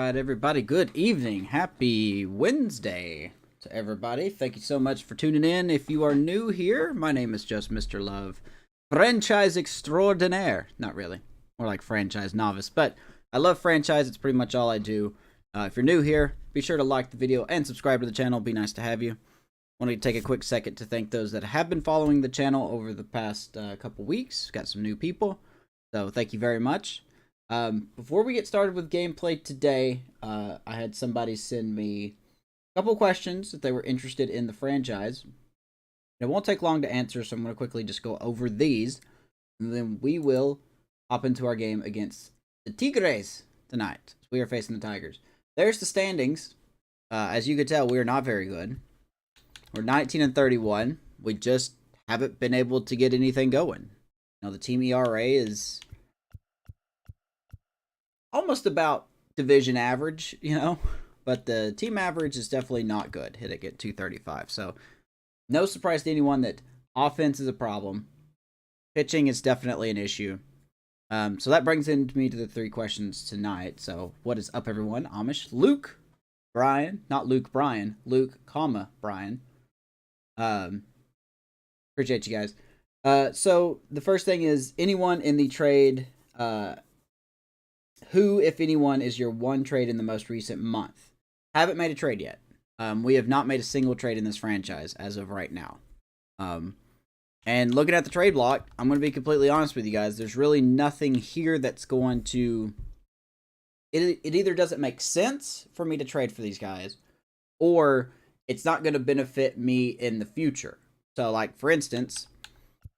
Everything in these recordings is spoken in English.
Alright, everybody, good evening. Happy Wednesday to everybody. Thank you so much for tuning in. If you are new here, my name is JustMrLove, franchise extraordinaire. Not really, more like franchise novice, but I love franchise. It's pretty much all I do. If you're new here, be sure to like the video and subscribe to the channel. It'd be nice to have you. Want to take a quick second to thank those that have been following the channel over the past couple weeks. Got some new people, so thank you very much. Before we get started with gameplay today, I had somebody send me a couple questions that they were interested in the franchise. It won't take long to answer, so I'm going to quickly just go over these, and then we will hop into our game against the Tigres tonight. So we are facing the Tigers. There's the standings. As you can tell, we are not very good. We're 19-31. We just haven't been able to get anything going. Now, the team ERA is almost about division average, you know, but the team average is definitely not good. Hit it at 235. So no surprise to anyone that offense is a problem. Pitching is definitely an issue. So that brings me to the three questions tonight. So what is up, everyone? Amish, Luke, Brian, not Luke, Brian, Luke, comma, Brian. Appreciate you guys. So the first thing is anyone in the trade, who, if anyone, is your one trade in the most recent month? Haven't made a trade yet. We have not made a single trade in this franchise as of right now. And looking at the trade block, I'm going to be completely honest with you guys. There's really nothing here that's going to... It either doesn't make sense for me to trade for these guys, or it's not going to benefit me in the future. So, like, for instance,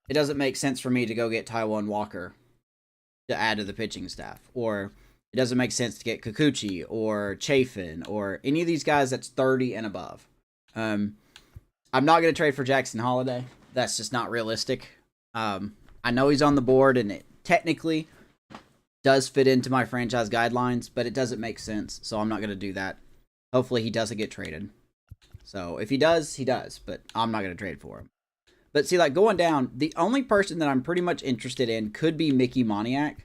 it doesn't make sense for me to go get Taijuan Walker to add to the pitching staff, or it doesn't make sense to get Kikuchi or Chafin or any of these guys that's 30 and above. I'm not going to trade for Jackson Holiday. That's just not realistic. I know he's on the board and it technically does fit into my franchise guidelines, but it doesn't make sense, so I'm not going to do that. Hopefully he doesn't get traded. So if he does, he does, but I'm not going to trade for him. But see, like, going down, the only person that I'm pretty much interested in could be Mickey Moniak.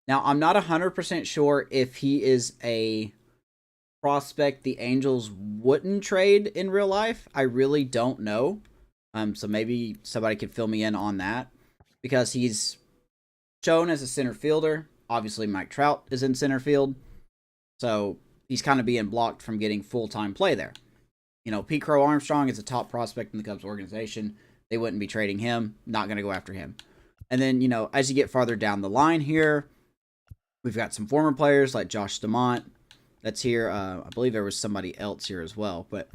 Now, I'm not 100% sure if he is a prospect the Angels wouldn't trade in real life. I really don't know. So maybe somebody could fill me in on that, because he's shown as a center fielder. Obviously, Mike Trout is in center field, so he's kind of being blocked from getting full-time play there. You know, Pete Crow Armstrong is a top prospect in the Cubs organization. They wouldn't be trading him. Not going to go after him. And then, you know, as you get farther down the line here, we've got some former players like Josh DeMont that's here. I believe there was somebody else here as well. But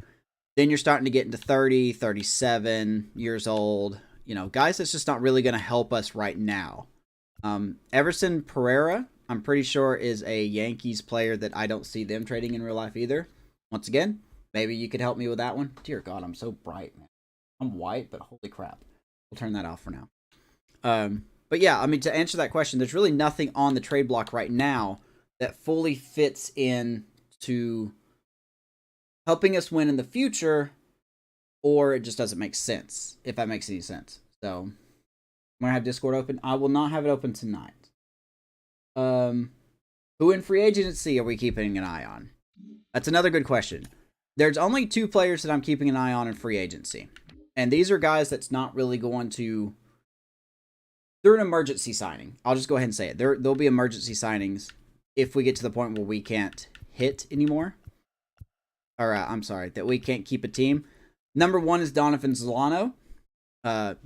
then you're starting to get into 30, 37 years old. You know, guys that's just not really going to help us right now. Everson Pereira, I'm pretty sure, is a Yankees player that I don't see them trading in real life either. Once again, maybe you could help me with that one. Dear God, I'm so bright, man. I'm white, but holy crap. We'll turn that off for now. But yeah, I mean, to answer that question, there's really nothing on the trade block right now that fully fits in to helping us win in the future, or it just doesn't make sense, if that makes any sense. So, I'm going to have Discord open. I will not have it open tonight. Who in free agency are we keeping an eye on? That's another good question. There's only two players that I'm keeping an eye on in free agency. And these are guys that's not really going to... They're an emergency signing. I'll just go ahead and say it. There'll be emergency signings if we get to the point where we can't hit anymore. Or, I'm sorry, that we can't keep a team. Number one is Donovan Solano.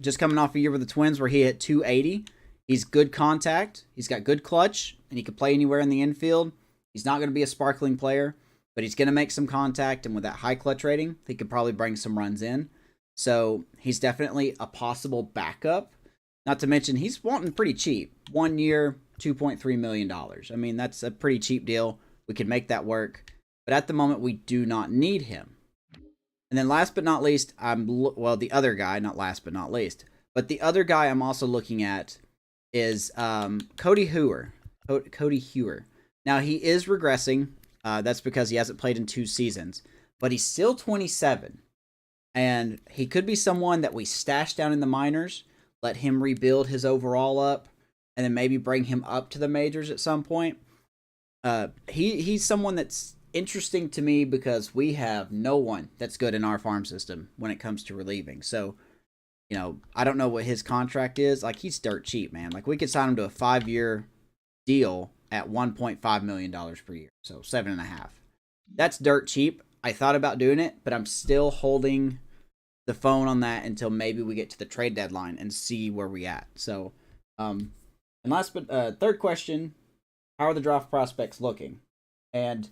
Just coming off a year with the Twins where he hit 280. He's good contact. He's got good clutch. And he can play anywhere in the infield. He's not going to be a sparkling player, but he's going to make some contact. And with that high clutch rating, he could probably bring some runs in. So he's definitely a possible backup. Not to mention, he's wanting pretty cheap. 1 year, $2.3 million. I mean, that's a pretty cheap deal. We could make that work. But at the moment, we do not need him. And then last but not least, the other guy, not last but not least, but the other guy I'm also looking at is Cody Hewer. Cody Hewer. Now, he is regressing. That's because he hasn't played in 2 seasons. But he's still 27. And he could be someone that we stash down in the minors, let him rebuild his overall up, and then maybe bring him up to the majors at some point. He's someone that's interesting to me because we have no one that's good in our farm system when it comes to relieving. So, you know, I don't know what his contract is. Like, he's dirt cheap, man. Like, we could sign him to a 5-year deal at $1.5 million per year. So 7.5. That's dirt cheap. I thought about doing it, but I'm still holding the phone on that until maybe we get to the trade deadline and see where we at. So, and last but third question, how are the draft prospects looking? And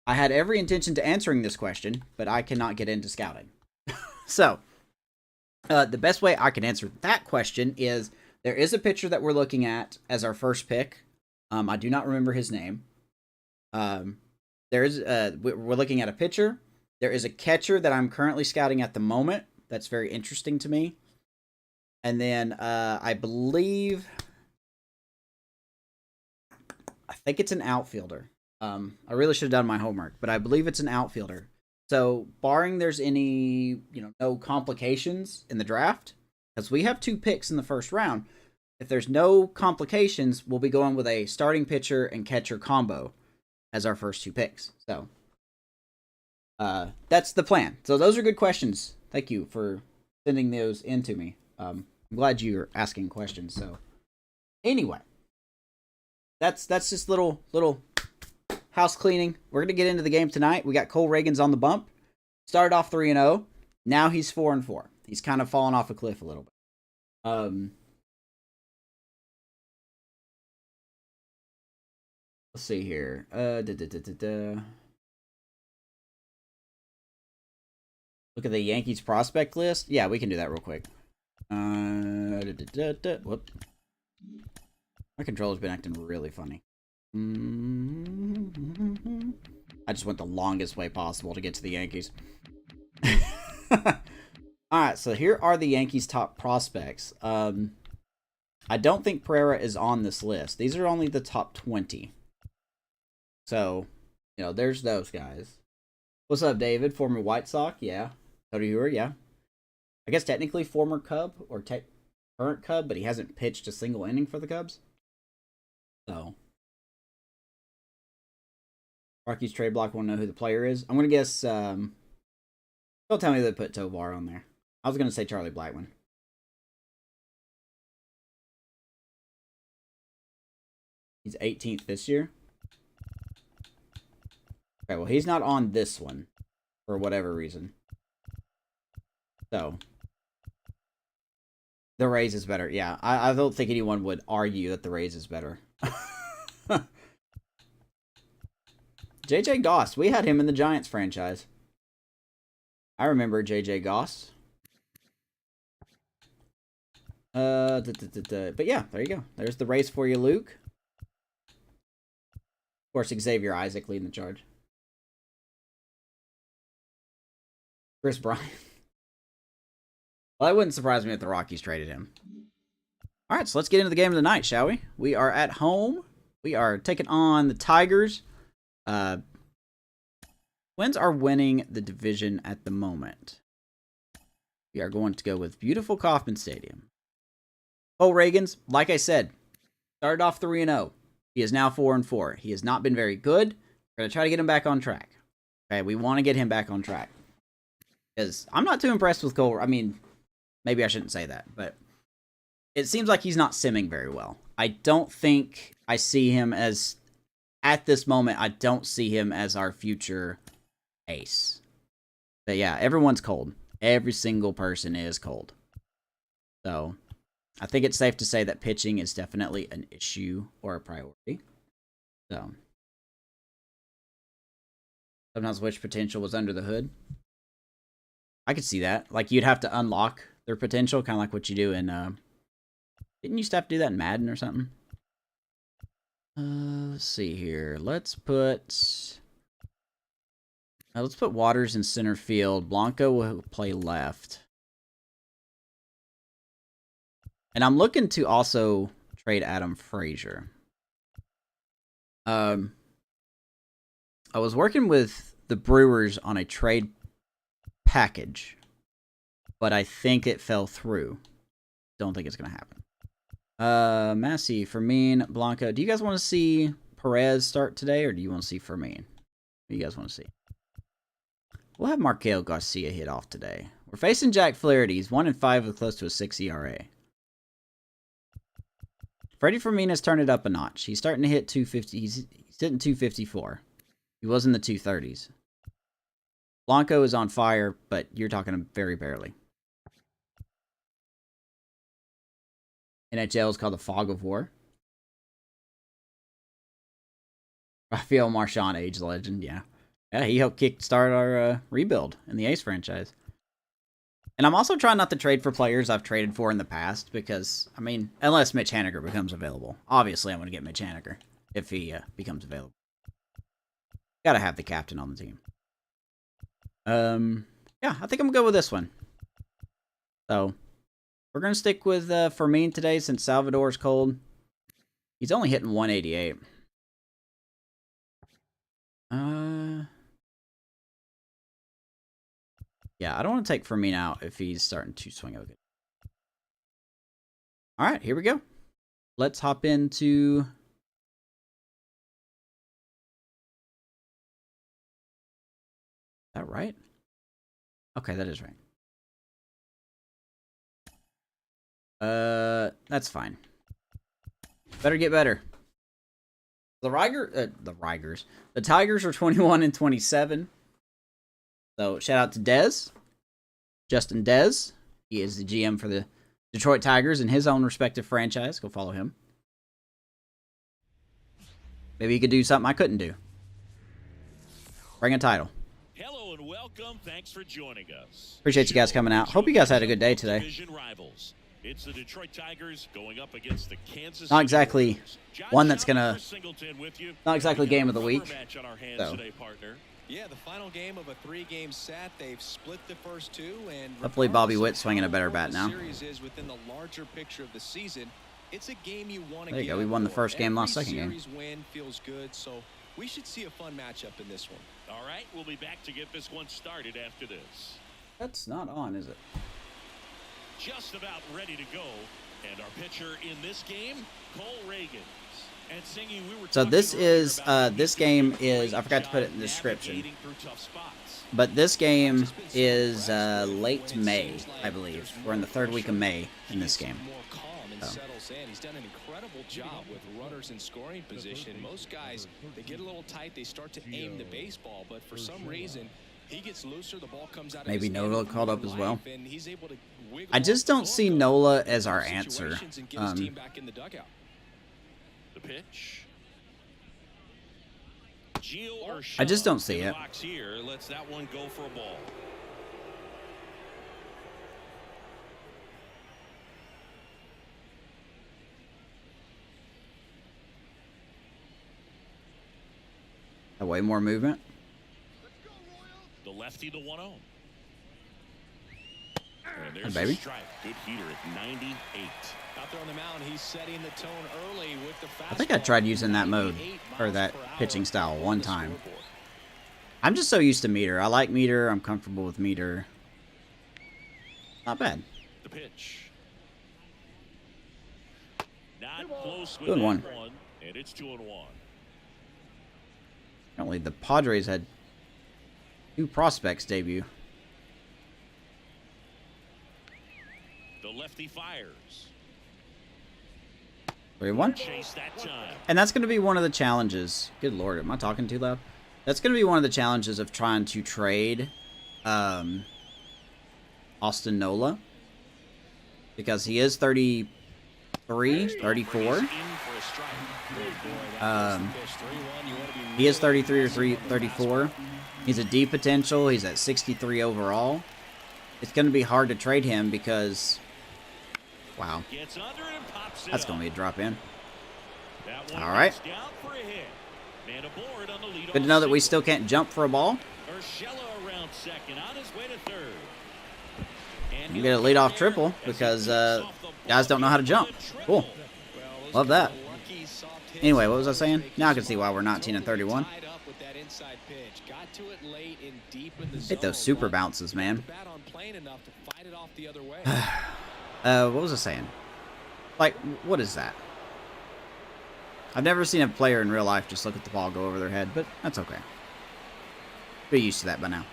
I had every intention to answering this question, but I cannot get into scouting. So, the best way I can answer that question is there is a pitcher that we're looking at as our first pick. I do not remember his name. We're looking at a pitcher. There is a catcher that I'm currently scouting at the moment. That's very interesting to me. And then I think it's an outfielder. I really should have done my homework, but I believe it's an outfielder. So, barring there's any, no complications in the draft, because we have 2 picks in the first round, if there's no complications, we'll be going with a starting pitcher and catcher combo as our first 2 picks. So, that's the plan. So, those are good questions. Thank you for sending those in to me. I'm glad you're asking questions. So, anyway, that's just little house cleaning. We're going to get into the game tonight. We got Cole Ragans on the bump. Started off 3-0. Now he's 4-4. He's kind of fallen off a cliff a little bit. Let's see here. Look at the Yankees prospect list. Yeah, we can do that real quick. Whoop. My controller's been acting really funny. I just went the longest way possible to get to the Yankees. Alright, so here are the Yankees' top prospects. I don't think Pereira is on this list. These are only the top 20. So, there's those guys. What's up, David? Former White Sox? Yeah. Cody Hoover? Yeah. I guess technically former Cub or current Cub, but he hasn't pitched a single inning for the Cubs. So, Rockies trade block won't know who the player is. I'm going to guess, don't tell me they put Tovar on there. I was going to say Charlie Blackmon. He's 18th this year. Okay, well, he's not on this one for whatever reason. So, the Rays is better. Yeah, I don't think anyone would argue that the Rays is better. JJ Goss. We had him in the Giants franchise. I remember JJ Goss. But yeah, there you go. There's the race for you, Luke. Of course, Xavier Isaac leading the charge. Chris Bryant. Well, that wouldn't surprise me if the Rockies traded him. All right, so let's get into the game of the night, shall we? We are at home. We are taking on the Tigers. Twins are winning the division at the moment. We are going to go with beautiful Kauffman Stadium. Oh, Ragans, like I said, started off 3-0. He is now 4-4. He has not been very good. We're going to try to get him back on track. Okay, we want to get him back on track. Because I'm not too impressed with Cole. I mean, maybe I shouldn't say that, but it seems like he's not simming very well. I don't think I see him as, at this moment, I don't see him as our future ace. But yeah, everyone's cold. Every single person is cold. So, I think it's safe to say that pitching is definitely an issue or a priority. So, sometimes wish potential was under the hood. I could see that. Like, you'd have to unlock their potential, kind of like what you do in, didn't you used to have to do that in Madden or something? Let's see here. Let's put Waters in center field. Blanco will play left. And I'm looking to also trade Adam Frazier. I was working with the Brewers on a trade package, but I think it fell through. Don't think it's going to happen. Massey, Fermin, Blanco. Do you guys want to see Perez start today, or do you want to see Fermin? What do you guys want to see? We'll have Markel Garcia hit off today. We're facing Jack Flaherty. He's 1-5 with close to a 6 ERA. Freddie Fermin has turned it up a notch. He's starting to hit 250. He's hitting 254. He was in the 230s. Blanco is on fire, but you're talking very barely. NHL is called the Fog of War. Rafael Marchand, age legend, yeah. Yeah, he helped kickstart our rebuild in the Ace franchise. And I'm also trying not to trade for players I've traded for in the past because, I mean, unless Mitch Haniger becomes available. Obviously, I'm going to get Mitch Haniger if he becomes available. Got to have the captain on the team. Yeah, I think I'm going to go with this one. So, we're going to stick with Fermin today since Salvador's cold. He's only hitting 188. Yeah, I don't want to take Fermin out if he's starting to swing over. All right, here we go. Let's hop into... Is that right? Okay, that is right. That's fine. Better get better. The Tigers are 21-27. So, shout out to Dez. Justin Dez. He is the GM for the Detroit Tigers in his own respective franchise. Go follow him. Maybe he could do something I couldn't do. Bring a title. Hello and welcome. Thanks for joining us. Appreciate you guys coming out. Hope you guys had a good day today. It's the Detroit Tigers going up against the Kansas Not exactly one that's gonna... Not exactly game game of the week. So. Yeah, the final game of a 3-game set. They've split the first two, and hopefully Bobby Witt's swinging a better bat now. Series is within the larger picture of the season. It's a game you want to there you go. We won the first game, lost second game. Series win feels good, so we should see a fun matchup in this one. All right, we'll be back to get this one started after this. That's not on, is it? Just about ready to go, and our pitcher in this game, Cole Ragans. So this game is, I forgot to put it in the description, but this game is late May, I believe. We're in the 3rd week of May in this game. So. He's done an incredible job with runners in scoring position. Most guys, they get a little tight, they start to aim the baseball, but for some reason, he gets looser, the ball comes out. Maybe Nola called up as well. I just don't see Nola as our answer. The pitch. I just don't see it. Here lets that one go for a ball. Way more movement. The lefty, the 1-0. And there's a strike. Good heater at 98. Out there on the mound, he's setting the tone early with the fastball. I think I tried using that mode or that pitching style one time. I'm just so used to meter. I like meter. I'm comfortable with meter. Not bad. The pitch. Not close with 2-1. And it's 2-1. Apparently the Padres had 2 prospects debut. The lefty fires. 3-1. And that's going to be one of the challenges. Good lord, am I talking too loud? That's going to be one of the challenges of trying to trade Austin Nola. Because he is 33, 34. He is 33 or 34. He's a D potential. He's at 63 overall. It's going to be hard to trade him because... Wow. That's going to be a drop in. All right. Good to know that we still can't jump for a ball. You get a leadoff triple because guys don't know how to jump. Cool. Love that. Anyway, what was I saying? Now I can see why we're 19-31. Hit those super bounces, man. What was I saying? Like, what is that? I've never seen a player in real life just look at the ball go over their head, but that's okay. Be used to that by now.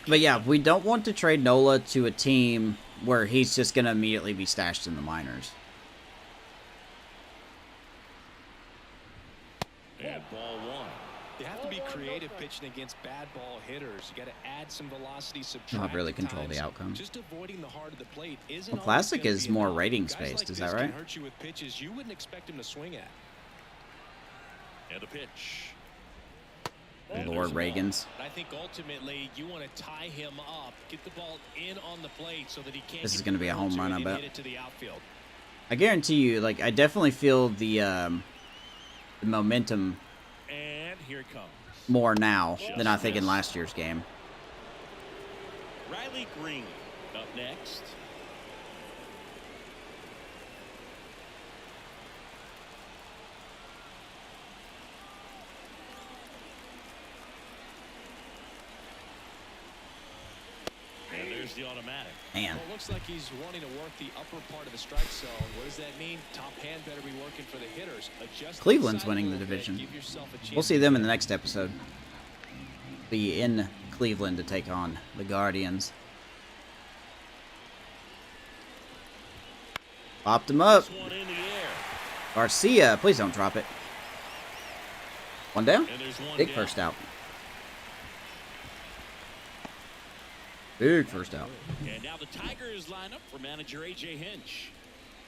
But yeah, we don't want to trade Nola to a team where he's just going to immediately be stashed in the minors. And ball one. You have to be creative pitching against bad ball hitters. You got to add some velocity, subtract Not really the control times. the outcome. Just avoiding the heart of the plate isn't Well, always Classic gonna is be more enough. ratings Guys based, like is this that can right? hurt you with pitches you wouldn't expect him to swing at. And a pitch. Lord Ragans. I think ultimately you want to tie him up, get the ball in on the plate so that he can't. This is going to be a home run, I bet. Hit it to the outfield. I guarantee you, like, I definitely feel the momentum And here it comes. more now than I think in last year's game. Riley Green up next. And there's the automatic. Man. Well, it looks like he's wanting to work the upper part of the strike zone. What does that mean? Top hand better be working for the hitters. Adjust Cleveland's the winning the side a little bit. division. Give yourself a chance We'll see to them hit. in the next episode. Be in Cleveland to take on the Guardians. Popped him up. This one in the air. Garcia, please don't drop it. One down. And there's one Big down. first out. Big first out. And now the Tigers line up for manager A.J. Hinch.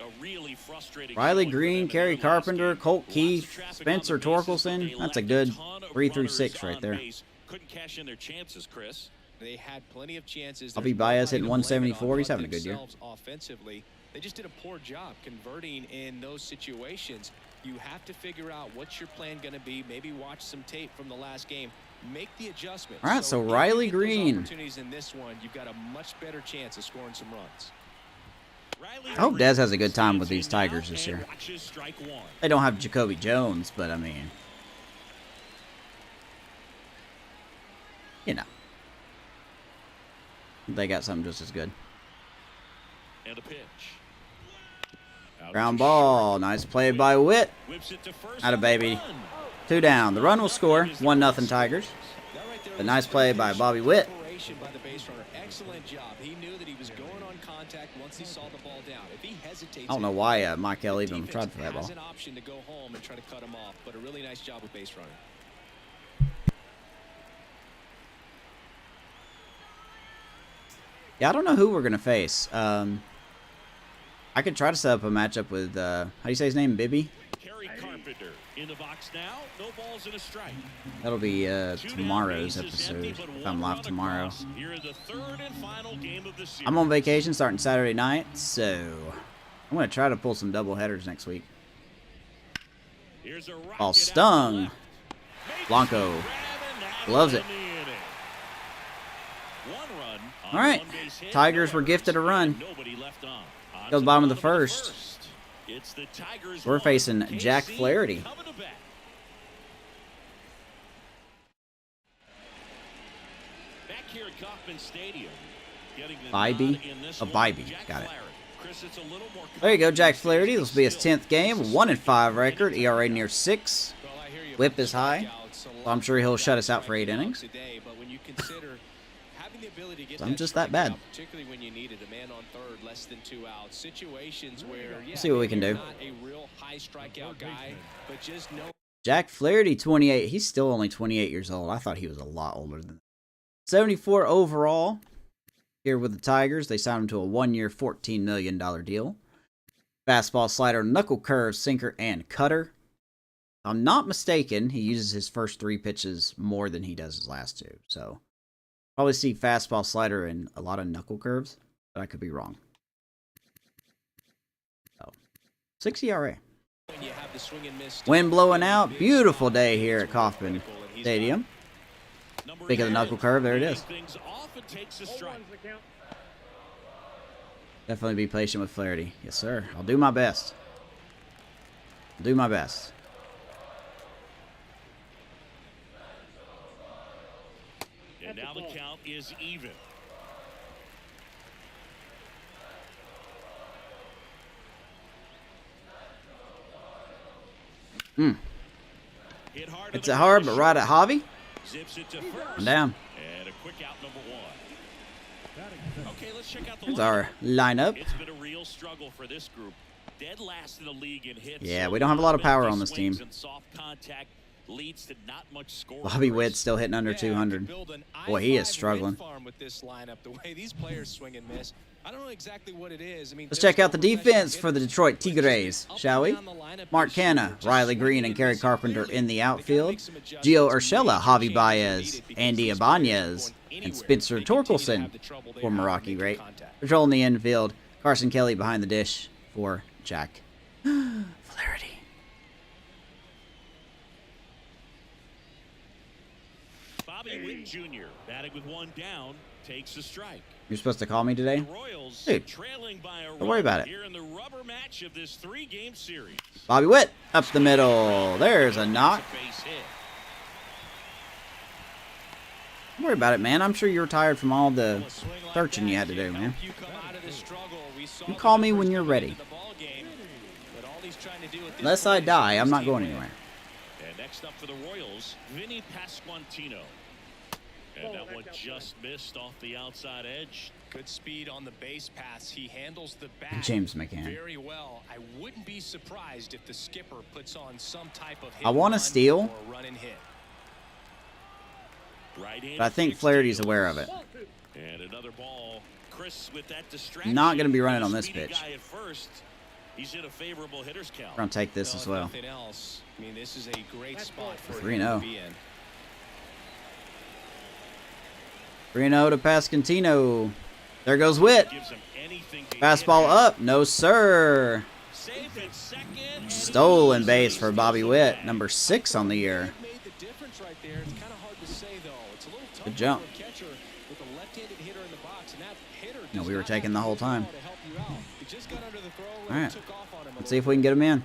A really frustrating Riley showing for Green, them in Kerry their last Carpenter, game. Colt Lots of Keith, traffic Spencer on the bases, but Torkelson. they That's a lacked good ton of 3 through runners 6 right on there. base. Couldn't cash in their chances, Chris. They had plenty of chances. I'll be There's biased, nobody hitting to blame it 174. on He's but having a good year. themselves offensively. They just did a poor job converting in those situations. You have to figure out what's your plan going to be. Maybe watch some tape from the last game. Make the adjustment. All right, so if you Riley get those Green. opportunities in this one, you've got a much better chance of scoring some runs. Riley I hope Green Dez has a good time with stands these in now Tigers this and year. watches strike one. They don't have Jacoby Jones, but I mean, you know, they got something just as good. And a pitch. Out Ground to ball, short. nice play by Witt. Whips it to first Atta on the baby. run. 2 down. The run will score. 1-0 Tigers. That right there A was nice play by patient Bobby Witt. preparation by the base runner. Excellent job. He knew that he was going on contact once he saw the ball down. If he hesitates, I don't know why Michael even defense tried for that has ball. an option to go home and try to cut him off, but a really nice job with base running. Yeah, I don't know who we're gonna face. I could try to set up a matchup with how do you say his name, Bibby? Kerry Carpenter in the box now. No balls and a strike. That'll be 2 down, tomorrow's bases empty, episode but if I'm one live run tomorrow. across. Here is the third and final game of the series. I'm on vacation starting Saturday night, so I'm gonna try to pull some double headers next week. Here's a rocket Ball out to stung. left. Makes Blanco the grab, and that'll loves it. end the inning. One run on All right, one base hit, Tigers no were gifted a errors, run. and nobody left on. On Goes to bottom of the bottom first. It's the Tigers We're one, facing Jack KC Flaherty. coming to bat. Back here at Kauffman Stadium, getting the Bybee? nod in this Oh, one, Bybee. Jack Got it. Flaherty. Chris, it's a little more There you go, Jack Flaherty. This will be his 10th game. 1-5 record. ERA near 6. Well, I hear you Whip about is high. strikeouts. A lot Well, I'm sure he'll of shut us out for 8 strikeouts innings. a day, but when you consider having the ability to get I'm that just that bad. strikeout, particularly when you needed a man on third, less than 2 outs, situations where see what we can you're do. not a real high strikeout guy, but just know Jack Flaherty, 28. He's still only 28 years old. I thought he was a lot older than that. 74 overall. Here with the Tigers, they signed him to a 1-year, $14 million deal. Fastball, slider, knuckle curve, sinker, and cutter. If I'm not mistaken, he uses his first 3 pitches more than he does his last 2. So, probably see fastball, slider, and a lot of knuckle curves, but I could be wrong. So, 6 ERA. when you have the swing and miss. Wind blowing out. Beautiful day here at Kauffman Stadium. Think of the knuckle curve. There it is. Things off and takes a strike. Definitely be patient with Flaherty. Yes, sir. I'll do my best. I'll do my best. And now the count is even. It's a hard, but right at Javi. Zips it to first. I'm down. And a quick out number 1. Okay, let's check out the Here's our lineup. It's been a real struggle for this group. Dead last in the league in hits. Yeah, we don't have a lot of power on this team. Soft contact leads to not much score. Bobby Witt's still hitting under 200. Boy, he is struggling. With this lineup, the way these players swing and miss, I don't know exactly what it is. I mean, Let's check out the defense for the Detroit Tigres, shall we? Mark Canna, Riley Green, and Kerry Carpenter in the outfield. Gio Urshela, Javi Baez, Andy Ibanez, and Spencer Torkelson, former Rocky great. Patrolling the infield, Carson Kelly behind the dish for Jack Flaherty. Bobby Witt Jr. batting with 1 down takes a strike. You're supposed to call me today? Royals Dude, trailing by a don't worry about it. Here in the rubber match of this 3-game series. Bobby Witt up the middle. There's a knock. Base hit. Don't worry about it, man. I'm sure you're tired from all the searching you had to do, man. You call me when you're ready. Unless I die, I'm not going anywhere. And next up for the Royals, Vinny Pasquantino. And that one just missed off the outside edge. Good speed on the base pass. He handles the bat James McCann. very well. I wouldn't be surprised if the skipper puts on some type of hit. I want to steal, run and hit. but I think Flaherty's aware of it. And another ball. Chris with that distraction. Not going to be running on this pitch. At first. He's in a favorable hitter's count. We're going to take this as well. Nothing else. I mean, this is a great spot for 3-0. 3-0 3-0 to Pasquantino. There goes Witt. Fastball up. No, sir. Stolen base for Bobby Witt. Number 6 on the year. Good jump. No, we were taking the whole time. All right. Let's see if we can get him in.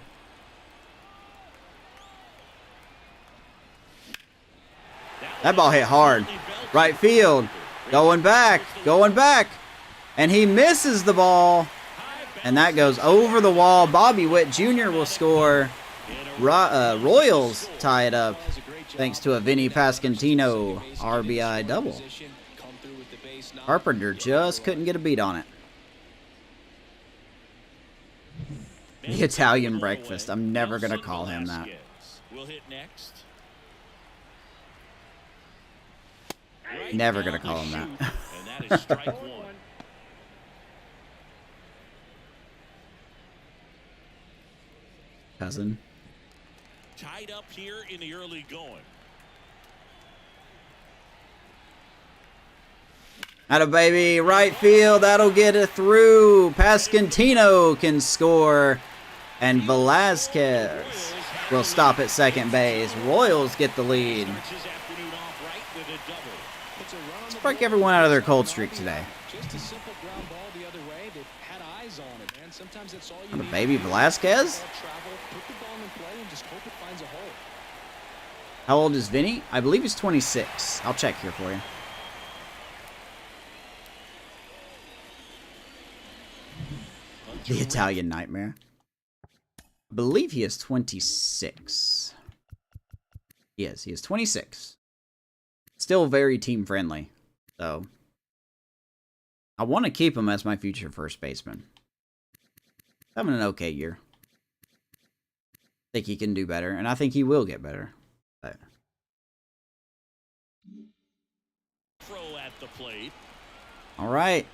That ball hit hard. Right field. Going back. Going back. And he misses the ball. And that goes over the wall. Bobby Witt Jr. will score. Royals tie it up thanks to a Vinny Pasquantino RBI double. Carpenter just couldn't get a beat on it. The Italian breakfast. I'm never going to call him that. Never going to call him that. Cousin. Tied up here in the early going. Atta baby, right field. That'll get it through. Pasquantino can score. And Velasquez will stop at second base. Royals get the lead. Let's break everyone out of their cold streak today. Atta baby, Velasquez. How old is Vinny? I believe he's 26. I'll check here for you. The Italian Nightmare. I believe he is 26. He is 26. Still very team friendly. So, I want to keep him as my future first baseman. Having an okay year. I think he can do better, and I think he will get better. But. Throw at the plate. All right.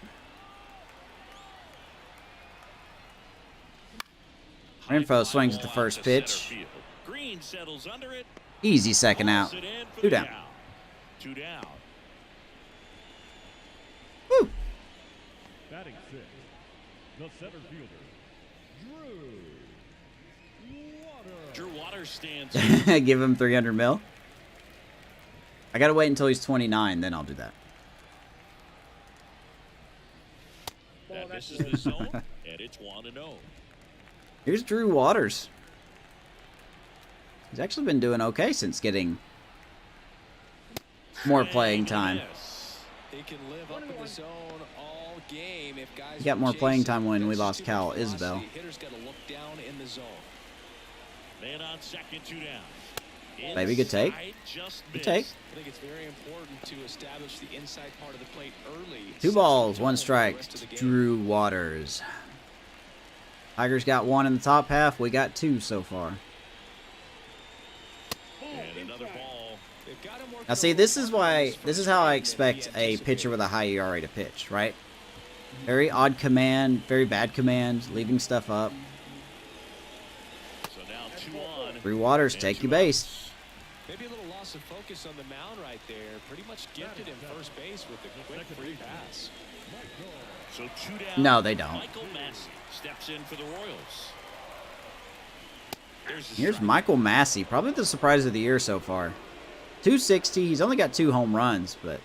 Info swings at the first pitch. Green settles under it. Easy second out. 2 down. 2 down. Woo. Batting 6, the center fielder, Drew Waters stands. Give him 300 mil. I gotta wait until he's 29, then I'll do that. That misses the zone, and it's 1-0. Here's Drew Waters. He's actually been doing okay since getting more playing time. He can live up in the zone all game if guys He got more playing time when we lost Cal Isbell. Hitters got to look down in the zone. Man on second, 2 down. Baby, good take. Just Good take. missed. I think it's very important to establish the inside part of the plate early. 2 balls, 1 Sets the strike. rest of the game. Drew Waters. Tigers got 1 in the top half. We got 2 so far. And another ball. They've got him working Now see, over this is his how I frame than expect he a pitcher anticipated. with a high ERA to pitch, right? Very odd command, very bad command, leaving stuff up. So now 2 on. Drew Waters, and take 2 your base. outs. Maybe a little loss of focus on the mound right there. Pretty much gifted him first base with a quick free pass. So 2 down. No, they don't. Michael Massey steps in for the Royals. There's a Here's strike. Michael Massey, probably the surprise of the year so far. 260, he's only got 2 home runs, but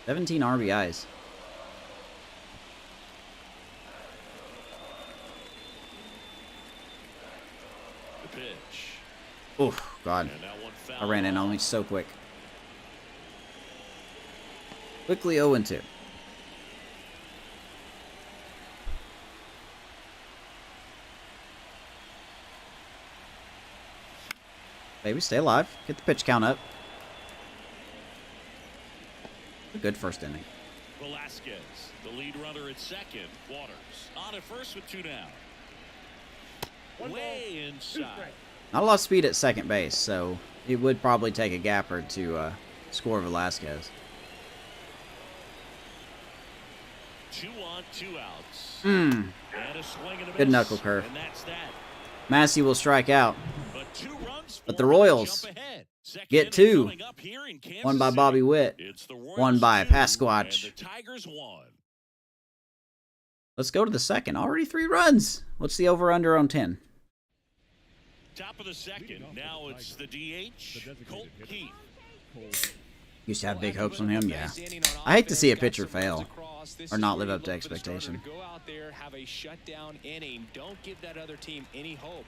17 RBIs. The pitch. Oof, God. And that one I foul ran in off. on me so quick. Quickly 0-2. Baby, stay alive. Get the pitch count up. A good first inning. Velasquez, the lead runner at second. Waters on at first with 2 down. Way inside. Not a lot of speed at second base, so it would probably take a gapper to score Velasquez. 2 on, 2 outs. Hmm. And a swing and a Good miss. knuckle curve. And that's that. Massey will strike out. But 2 runs But for the him to Royals jump ahead. Second get inning 2. coming up here in Kansas 1 by City. Bobby Witt. It's the Royals 1 by 2, PASQUATCH. and the Tigers 1. Let's go to the second. Already 3 runs. What's the over-under on 10? Top of the second. Now it's the DH, Colt Keith. Used to have big hopes on him, yeah. I hate to see a pitcher fail or not live up to expectation. Go out there, have a shutdown inning. Don't give that other team any hope.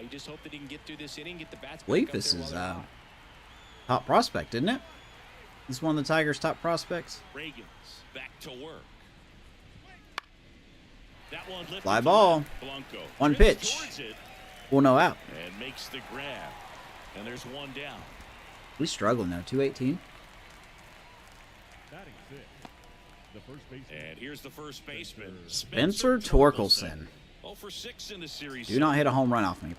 You just hope that he can get through this inning, get the bats I believe back up this there is while they're hot. top prospect, isn't it? This is one of the Tigers' top prospects. Ragans back to work. That one lifted Fly to ball. left. Blanco 1 drifts pitch. towards it 1-0 out. and makes the grab. And there's 1 down. We struggling though. 218. Batting 6. The first baseman. And here's the first baseman, Spencer Torkelson. 0 for 6 in the series. Do not hit a home run off me.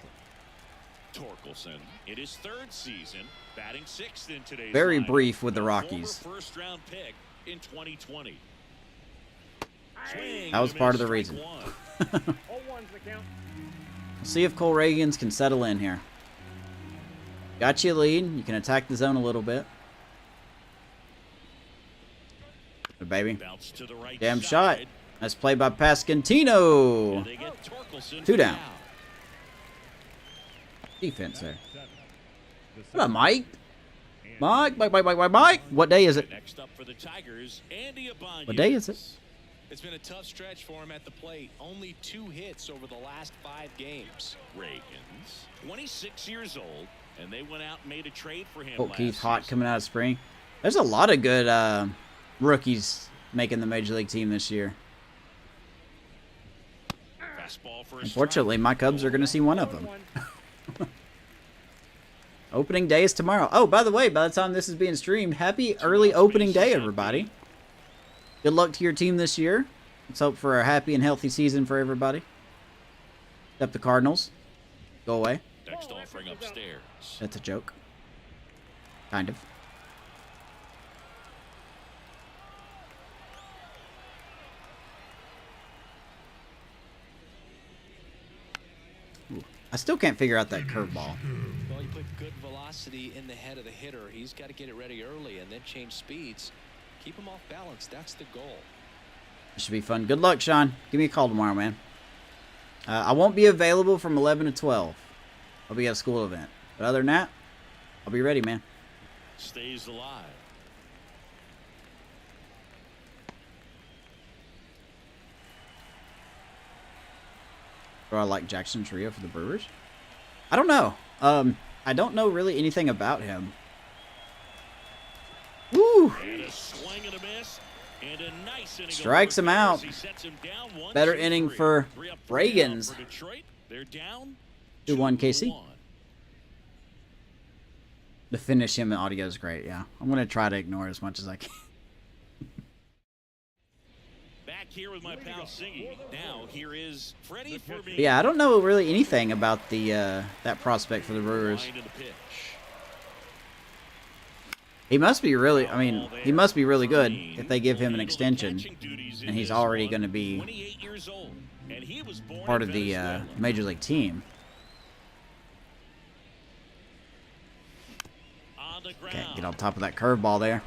Torkelson in his 3rd season, batting 6th in today's Very lineup. brief with the A Rockies. former first-round pick in 2020. Swing That was and a part of the miss, reason. strike 1. See if Cole Ragans can settle in here. Got you a lead. You can attack the zone a little bit. Good baby. Bounce to the right Damn side. shot. Nice play by Pasquantino. And they get Torkelson 2 for down. the out. Defense there. 7. The What up, Mike? and Mike. What day is it? Next up for the Tigers, Andy Ibanez. What day is it? It's been a tough stretch for him at the plate. Only 2 hits over the last 5 games. Ragans, 26 years old, and they went out and made a trade for him Colt last Keith hot season. coming out of spring. There's a lot of good rookies making the Major League team this year. Fastball for a Unfortunately, strike. my Cubs are going to see one of them. Opening day is tomorrow. Oh, by the way, by the time this is being streamed, happy early opening day, everybody. Good luck to your team this year. Let's hope for a happy and healthy season for everybody. Except the Cardinals. Go away. Next offering upstairs. That's a joke. Kind of. Ooh, I still can't figure out that curveball. Well, you put good velocity in the head of the hitter. He's got to get it ready early and then change speeds. Keep him off balance. That's the goal. It should be fun. Good luck, Sean. Give me a call tomorrow, man. I won't be available from 11 to 12. I'll be at a school event. But other than that, I'll be ready, man. Stays alive. Do I like Jackson Trio for the Brewers? I don't know. I don't know really anything about him. Woo! And a swing and a miss. And a nice inning. Strikes him out. He sets him down 1, Better 2, inning 3. for 3 up, 3 down Ragans. for Detroit. They're down 2-1 KC. 2-1. The finish him audio is great, yeah. I'm going to try to ignore it as much as I can. Back here with my pal Singy. Now here is Freddie for me. Yeah, I don't know really anything about the that prospect for the Brewers. Line to the pitch. He must be really, I mean, he must be really good if they give him an extension. And he's already going to be 28 years old, and he was born part in of the Venezuela. Major League team. On the ground. Can't get on top of that curveball there.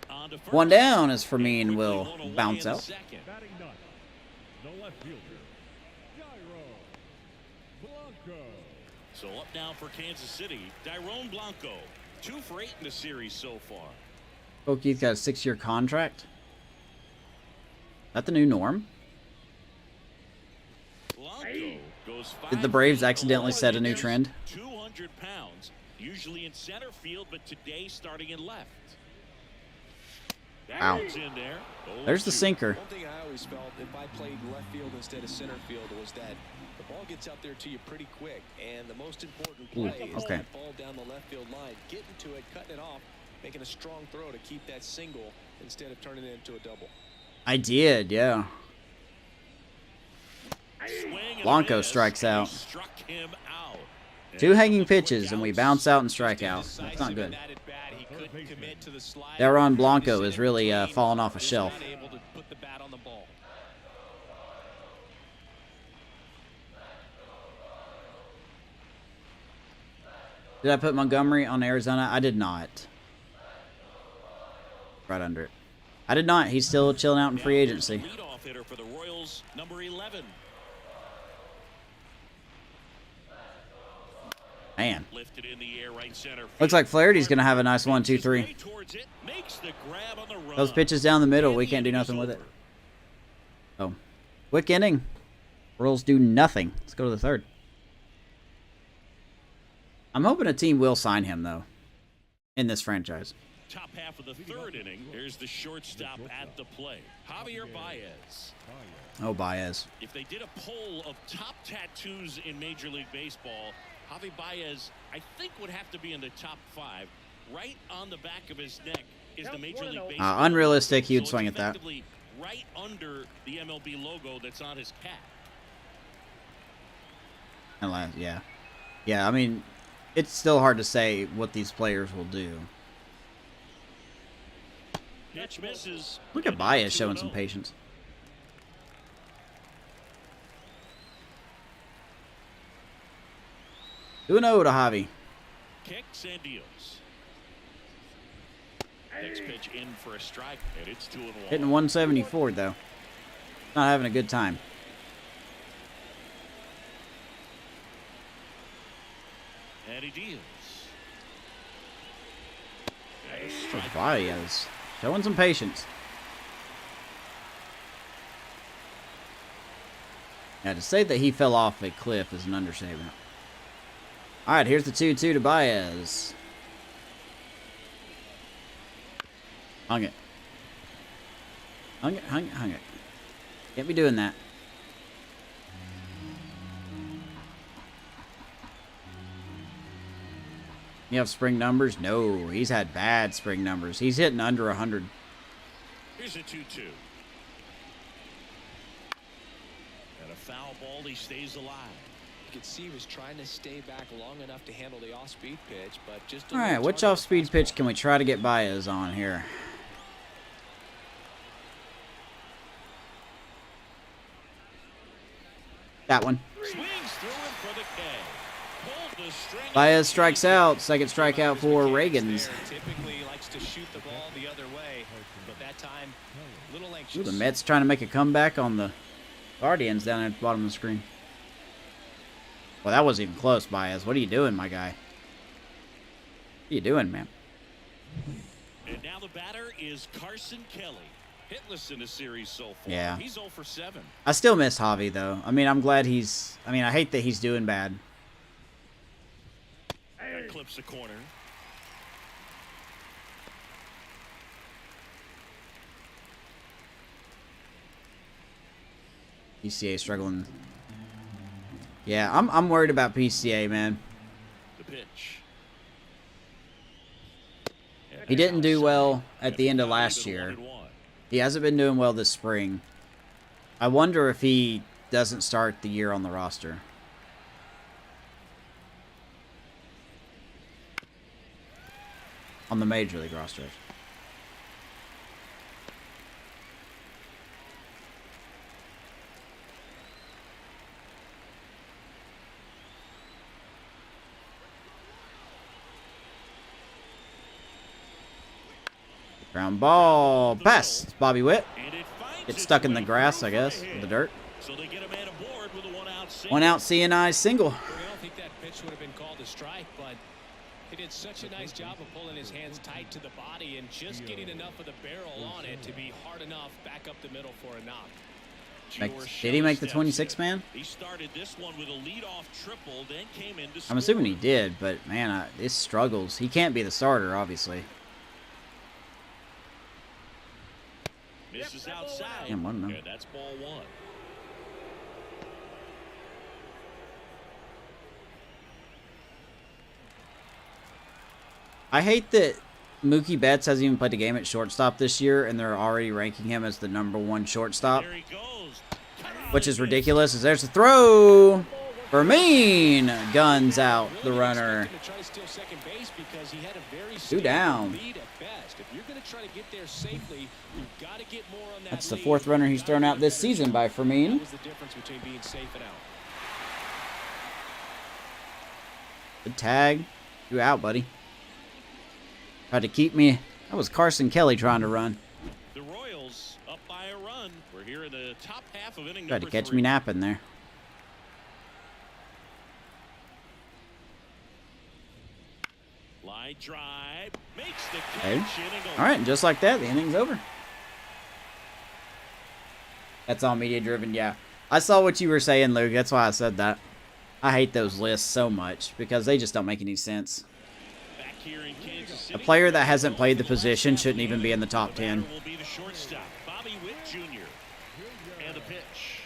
On to first. One down as Fermin Quickly will one away bounce in the out. second. Batting ninth, the left fielder, Jairo Blanco. So up now for Kansas City, Dairon Blanco. 2 for 8 in the series so far. O'Keefe's got a 6-year contract. Is that the new norm? Blanco goes Did the Braves 5 feet accidentally over set a the new pitch. trend? 200 pounds, usually in center field, but today starting in left. That Wow. one's in there. There's the 0-2. sinker. One thing I always felt if I played left field instead of center field was that the ball gets out there to you pretty quick, and the most important Ooh, play is okay. that ball down the left field line, getting to it, cutting it off, making a strong throw to keep that single instead of turning it into a double. I did, yeah. Swing and Blanco miss, strikes and he out. struck him out. 2 hanging And quick pitches, and we outs. bounce out and strike out. That's not good. He couldn't commit to the slide. Dairon Blanco is really falling off a He's shelf. not able to put the bat on the ball. Did I put Montgomery on Arizona? I did not. Right under it. I did not. He's still chilling out in free agency. Leadoff hitter for the Royals, number 11. Man. Lifted in the air, right center. Looks like Flaherty's going to have a nice 1-2-3. Towards it, makes the grab on the run. Those pitches down the middle, we can't do nothing with it. Oh. Quick inning. Royals do nothing. Let's go to the third. I'm hoping a team will sign him, though, in this franchise. Top half of the third inning. Here's the shortstop at the plate, Javier Baez. Oh, Baez. If they did a poll of top tattoos in Major League Baseball, Javi Baez, I think, would have to be in the top 5. Right on the back of his neck is the Major League Baseball. Unrealistic. He would So swing it's at that. effectively right under the MLB logo that's on his cap. Yeah. Yeah, I mean, it's still hard to say what these players will do. Pitch misses. Look at Baez showing some patience. Do an O to Javi. Kicks and deals. Next pitch in for a strike, and it's 2-1. Hitting 174, though. Not having a good time. And he deals. And a Look strike. at Baez. Showing some patience. Yeah, to say that he fell off a cliff is an understatement. Alright, here's the 2-2 to Baez. Hung it. Hung it, hung it, hung it. Can't be doing that. You have spring numbers? No, he's had bad spring numbers. He's hitting under 100. Here's a 2-2. And a foul ball, he stays alive. You could see he was trying to stay back long enough to handle the off-speed pitch, but just a Alright, little which target off-speed fastball. pitch can we try to get Baez on here? That one. Swings through him for the K. Pulled the string. Baez strikes out. Second strikeout for Ragans. Typically likes to shoot the ball the other way, but that time, a little anxious. Ooh, the Mets trying to make a comeback on the Guardians down at the bottom of the screen. Well, that wasn't even close, Baez. What are you doing, my guy? What are you doing, man? And now the batter is Carson Kelly. Hitless in the series so far. Yeah. He's 0 for 7. I still miss Javi, though. I mean, I'm glad he's... I mean, I hate that he's doing bad. That clips the corner. PCA struggling. Yeah, I'm worried about PCA, man. The pitch. He didn't do well at the end of last year. He hasn't been doing well this spring. I wonder if he doesn't start the year on the roster. On the Major League roster. Ground ball. Pass. Bobby Witt. Gets stuck in the grass, I guess, with the dirt. So they get a man aboard with a one-out single. One out CNI single. I don't think that pitch would have been called a strike, but he did such a nice job of pulling his hands tight to the body and just getting enough of the barrel on it to be hard enough back up the middle for a knock. Did he make the 26 man? He started this one with a leadoff triple, then came in to I'm assuming he did, but man, it struggles. He can't be the starter, obviously. Misses outside. Damn, one, no. Yeah, that's ball one. I hate that Mookie Betts hasn't even played a game at shortstop this year, and they're already ranking him as the #1 shortstop. There he goes. Which is ridiculous, as there's a throw. Vermean guns out the runner. Two down. That's the 4th runner he's thrown out this season by Vermean. Good tag. You out, buddy. Tried to keep me. That was Carson Kelly trying to run. The Royals up by a run. We're here in the top half of inning Tried number to catch 3. me napping there. Line drive. Makes the Hey. catch. Inning over. All right, and just like that, the inning's over. That's all media driven, yeah. I saw what you were saying, Luke. That's why I said that. I hate those lists so much because they just don't make any sense. Back here in Kansas A City, player that hasn't played the position shouldn't even be in the top 10. will be the shortstop, Bobby Witt Jr. And the pitch.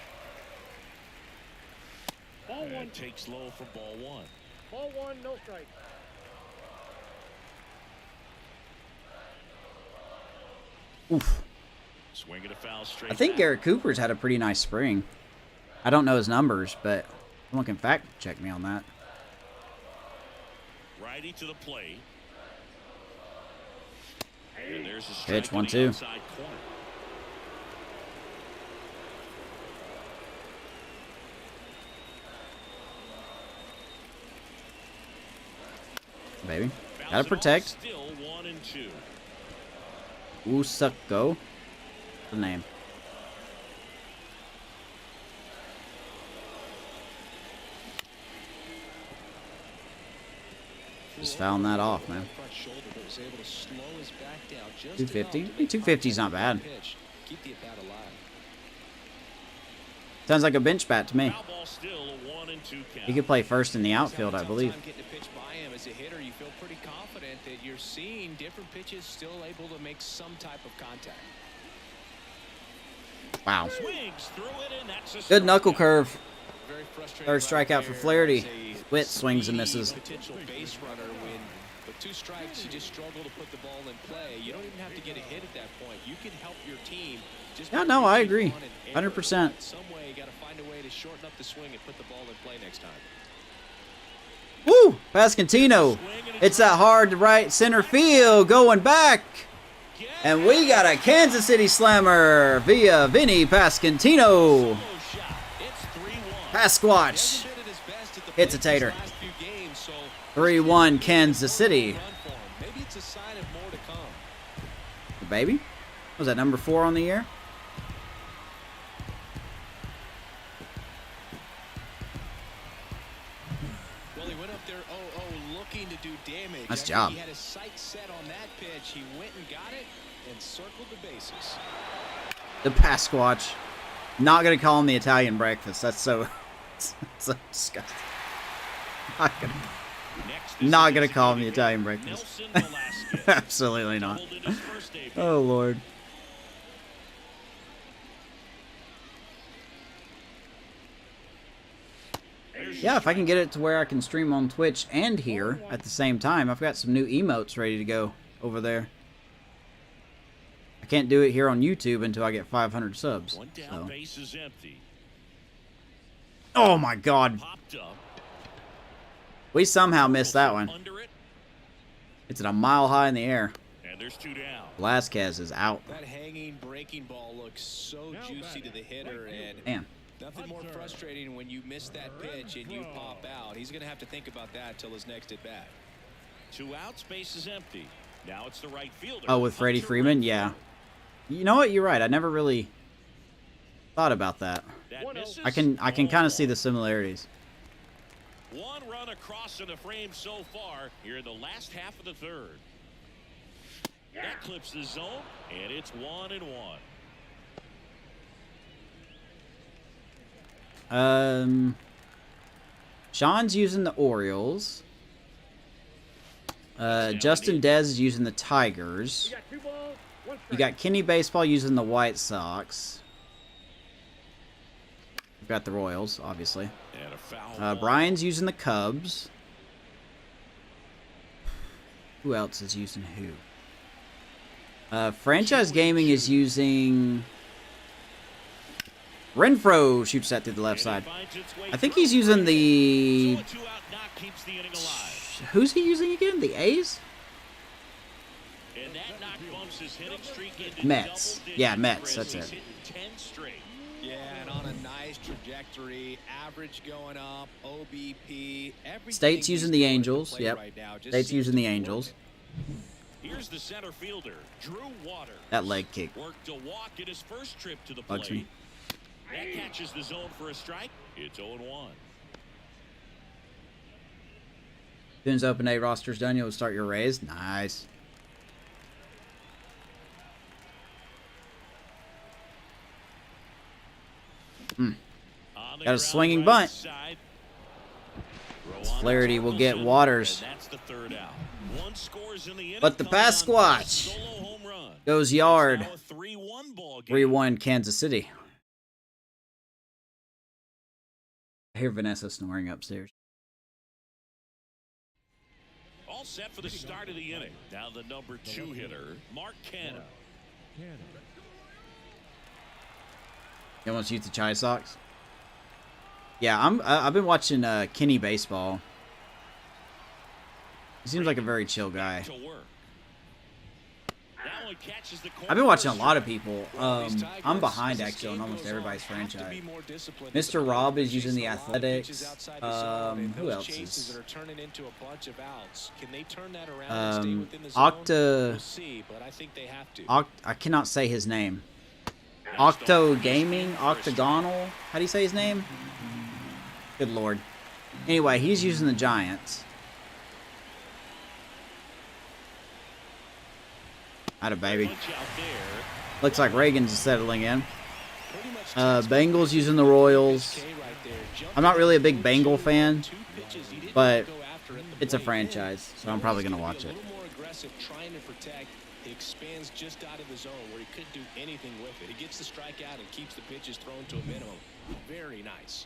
Ball one. Takes low for ball one. Ball one, no strike. Oof. Swinging a foul straight. I think back. Garrett Cooper's had a pretty nice spring. I don't know his numbers, but someone can fact check me on that. Righty to the plate. And there's a strike Pitch, to the 1-2. outside corner. Baby. Bounce Gotta it protect. off, Still 1-2. Usako. The name. Just fouling that off, man. 250? 250 is not bad. Sounds like a bench bat to me. Foul ball still a 1-2 count. He could play first in the outfield, I believe. Getting a pitch by him as a hitter, you feel pretty confident that you're seeing different pitches still able to make some type of contact. Wow. Swings through it, and that's a Good knuckle strikeout. curve. Very frustrating Third strikeout for there Flaherty. as a Witt swings and speedy misses. Potential base runner when with 2 strikes you just struggle to put the ball in play. You don't even have to get a hit at that point. You can help your team. Just Yeah, by no, I reaching agree. on an error. 100%. In some way, you got to find a way to shorten up the swing and put the ball in play next time. Woo! Pasquantino. It's that hard to right center field going back. And we got a Kansas City slammer via Vinny Pasquantino. PASQUATCH. Hits a tater. 3-1 Kansas City. Maybe it's a sign of more to come. Baby? Was that number 4 on the year? Well, he went up there 0-0 looking to do damage. Nice After job. He had his sights set on that pitch. He went and got it and circled the bases. The PASQUATCH. Not going to call him the Italian breakfast. That's so, so disgusting. Not gonna call him the Italian breakfast. Absolutely not. Oh, Lord. Yeah, if I can get it to where I can stream on Twitch and here at the same time. I've got some new emotes ready to go over there. I can't do it here on YouTube until I get 500 subs. One down, So. base is empty. Oh my God. Popped up. We somehow missed that one. Under it, It's at a mile high in the air. and there's 2 down. Velasquez is out. That hanging breaking ball looks so juicy to the hitter, and Man. nothing more frustrating when you miss that pitch and you pop out. He's going to have to think about that till his next at bat. 2 outs, base is empty. Now it's the right fielder. Oh, with Freddie Hunter Freeman? Renfroe. Yeah. You know what? You're right. I never really thought about that. That misses. I can kind of see the similarities. 1 run across in the frame so far here in the last half of the 3rd. That clips the zone, and it's 1-1. Sean's using the Orioles. Justin Dez is using the Tigers. You got 2 balls, 1 strike. You got Kenny Baseball using the White Sox. We've got the Royals, obviously. And a foul ball. Brian's using the Cubs. Who else is using who? Franchise Gaming is using... Renfroe shoots that through the left side. And it finds its way I think through. he's using So the... a 2-out knock keeps the inning alive. Who's he using again? The A's? And that knock bumps his hitting streak into Mets. double Yeah, digits, Mets, Chris. that's He's it. hitting 10 straight. Yeah, and on a nice trajectory, average going up, OBP, everything. State's using the he's doing at Angels. plate Yep. right now just State's seems using to the be Angels. working. Here's the center fielder, Drew Waters. That leg kick Worked to walk in his first trip to the bugs plate. me. That catches the zone for a strike. It's 0-1. As soon as open day roster's done, you'll start your raise. Nice. Got a swinging bunt. Flaherty will get Waters. But the PASQUATCH goes yard. 3-1 Kansas City. I hear Vanessa snoring upstairs. All set for the start of the inning. Now the number 2 hitter, Mark Canha. You want to use the Chai Sox? Yeah, I've been watching Kenny Baseball. He seems like a very chill guy. To work. Now he catches the corner I've been watching a for lot of people. I'm behind actually on almost everybody's franchise. Mr. Rob is using the Athletics. Who else is? I cannot say his name. Octo Gaming, Octagonal. How do you say his name? Good lord. Anyway, he's using the Giants. Atta baby. punch out there. Looks like Ragans is settling in. Bengals using the Royals. I'm not really a big Bengal fan, but it's a franchise, so I'm probably going to watch it. A little more aggressive, trying to protect. He expands just out of the zone where he couldn't do anything with it. He gets the strikeout and keeps the pitches thrown to a minimum. Very nice.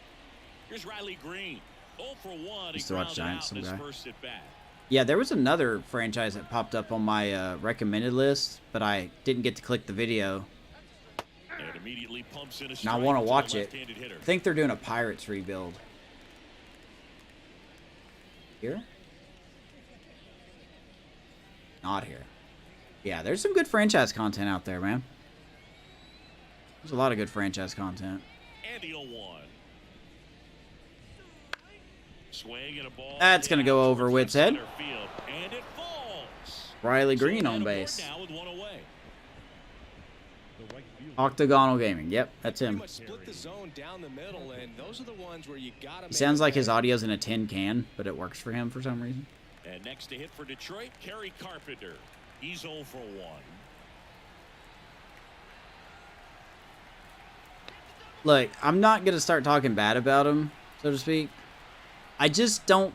Here's Riley Green. 0 for 1. Used to watch He grounded Giants, out in some his guy. first at bat. Yeah, there was another franchise that popped up on my recommended list, but I didn't get to click the video. And immediately pumps in a And I strike want to to the watch it. left-handed hitter. I think they're doing a Pirates rebuild. Here? Not here. Yeah, there's some good franchise content out there, man. There's a lot of good franchise content. And the 0-1. Swing and a ball. That's gonna go down over towards Witt's left head. center field, and it falls. Riley So Green man on aboard base. now with 1 away. Octagonal Gaming. Yep, that's Pretty him. much split the zone down the middle, and those are the ones where you gotta. He sounds like his audio's in a tin can, but it works for him for some reason. And next to hit for Detroit, Kerry Carpenter. He's 0 for 1. Look, I'm not going to start talking bad about him, so to speak. I just don't...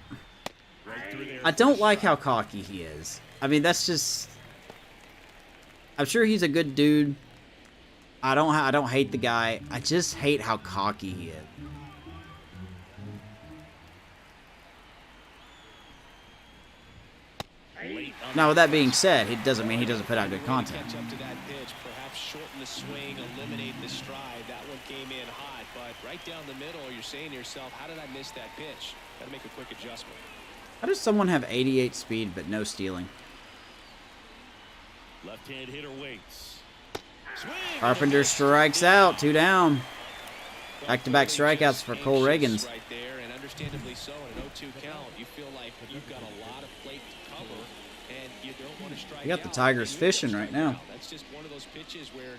Right through there I for don't a like strike. how cocky he is. I mean, that's just... I'm sure he's a good dude. I don't hate the guy. I just hate how cocky he is. Late Now, with that being said, it doesn't mean he doesn't put out good content. Catch up to that pitch, perhaps shorten the swing, eliminate the stride. That one came in hot, but right down the middle, you're saying to yourself, how did I miss that pitch? Got to make a quick adjustment. How does someone have 88 speed but no stealing? Left-hand hitter waits. Swing. Carpenter strikes out. 2 down. Back-to-back strikeouts for Cole Ragans. Right there, and understandably so, in an 0-2 count, you feel like you've got a lot of plate to cover, and you don't want to strike out. You got the Tigers fishing right now. That's just one of those pitches where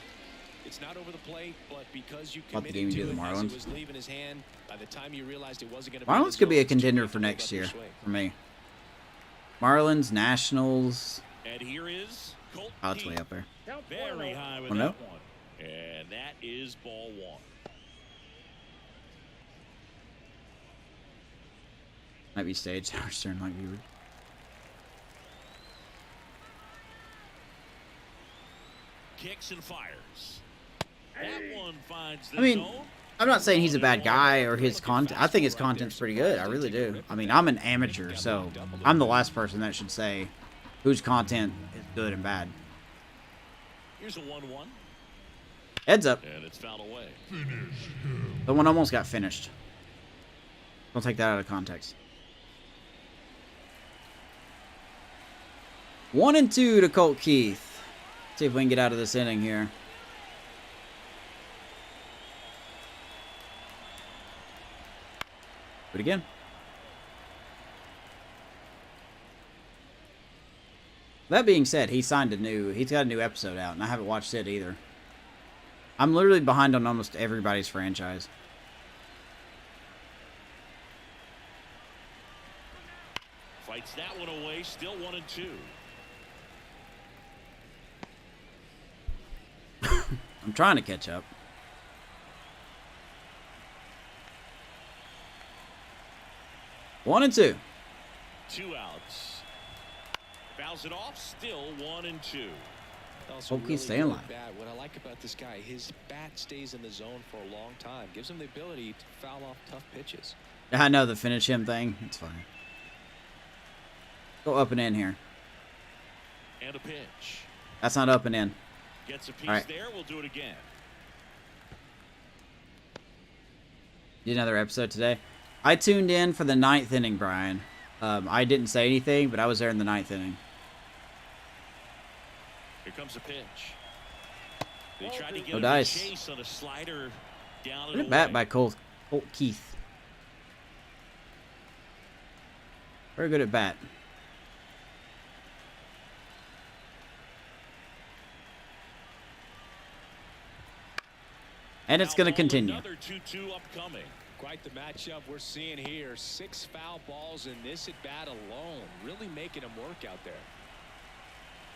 it's not over the plate, but because you About the committed game you to do it the as Marlins. it was leaving his hand, by the time you realized it wasn't going to Marlins could be a contender for next next year for me. Marlins, Nationals. And here is Colt. Oh, it's way up there. Very high with Oh, no? that one. And that is ball 1. Might be staged. Our stern might be rude. Kicks and fires. That one finds the I mean, zone. I'm not saying he's a bad guy or his content. I think his content's pretty good. I really do. I mean, I'm an amateur, so I'm the last person that should say whose content is good and bad. Here's a 1-1. Heads up. And it's fouled away. The one almost got finished. Don't take that out of context. 1-2 to Colt Keith. See if we can get out of this inning here. Do it again. That being said, he's got a new episode out, and I haven't watched it either. I'm literally behind on almost everybody's franchise. Fights that one away. Still 1-2. I'm trying to catch up. One and two. 2 outs. Fouls it off. Still 1-2. Also Hope he's staying good alive. bat. What I like about this guy, his bat stays in the zone for a long time. Gives him the ability to foul off tough pitches. I know the finish him thing. It's fine. Go up and in here. And a pitch. That's not up and in. Gets a piece All right. there. We'll do it again. Did another episode today. I tuned in for the 9th inning, Brian. I didn't say anything, but I was there in the 9th inning. Here comes a pitch. They tried to get No him dice. to chase on a slider down Good and at bat away. by Colt Keith. Very good at bat. And it's going to continue. Another 2-2 upcoming. Quite the matchup we're seeing here. 6 foul balls in this at bat alone. Really making him work out there.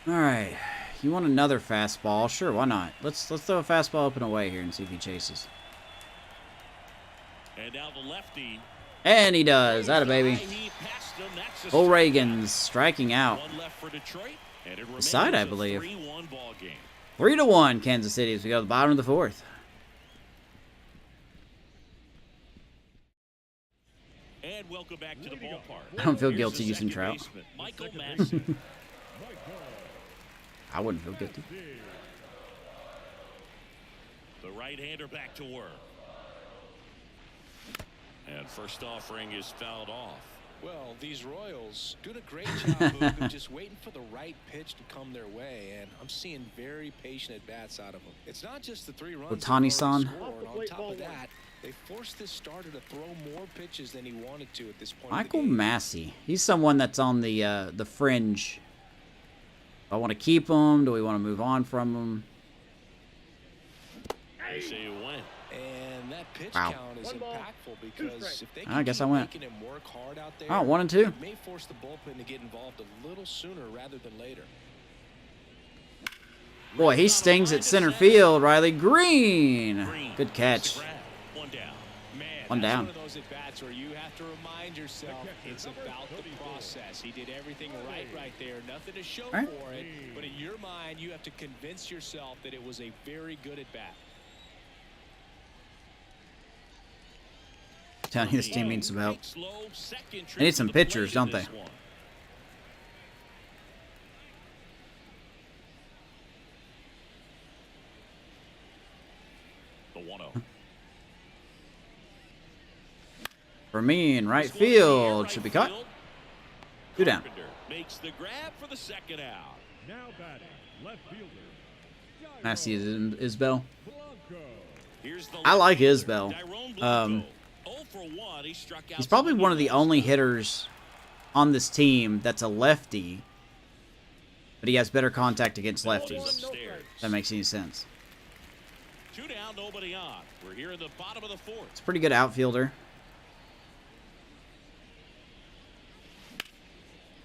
All right. You want another fastball? Sure, why not? Let's throw a fastball up and away here and see if he chases. And now the lefty. And he does. Atta baby. He passed him. That's a Cole strike. Ragans striking out. One left for Detroit. And it remains Side, I a believe. 3-1 ball game. 3-1 Kansas City as we go to the bottom of the 4th. And welcome back to the ballpark. I don't feel Here's guilty the using second Trout. baseman, Michael Madsen. I wouldn't feel guilty. The right-hander back to work. And first offering is fouled off. Well, these Royals doing a great job moving, just waiting for the right pitch to come their way, and I'm seeing very patient at-bats out of them. It's not just the 3 runs. Ohtani-san. they've already scored. On top of that, they forced this starter to throw more pitches than he wanted to at this point. Michael in the game. Massey. He's someone that's on the fringe. Do I want to keep him? Do we want to move on from him? They say it went. And that pitch Wow. count is 1 ball, impactful 2 because strikes. if they I can guess keep I went. making him work hard out there, Oh, 1 and 2. it may force the bullpen to get involved a little sooner rather than later. Boy, he stings at center field. Riley Green. Good catch. One down. Man, One that's down. one of those at-bats where you have to remind yourself it's about the process. He did everything right there. Nothing to show Right. for it. But in your mind, you have to convince yourself that it was a very good at-bat. Telling you this team needs some help. Slow, second They need some trip to the pitchers, plate in don't they? this one. The 1-0. For me in right field. Should be caught. 2 down. Makes the grab for the second out. Now batting, left fielder. I see Isbell. Here's the I like Isbell. Tyrone Blanco. 0 for 1. He struck out He's probably one of the somebody only else. hitters on this team that's a lefty, but he has better contact against lefties. Upstairs. If that makes any sense. 2 down, nobody on. We're here in the bottom of the 4th. It's a pretty good outfielder.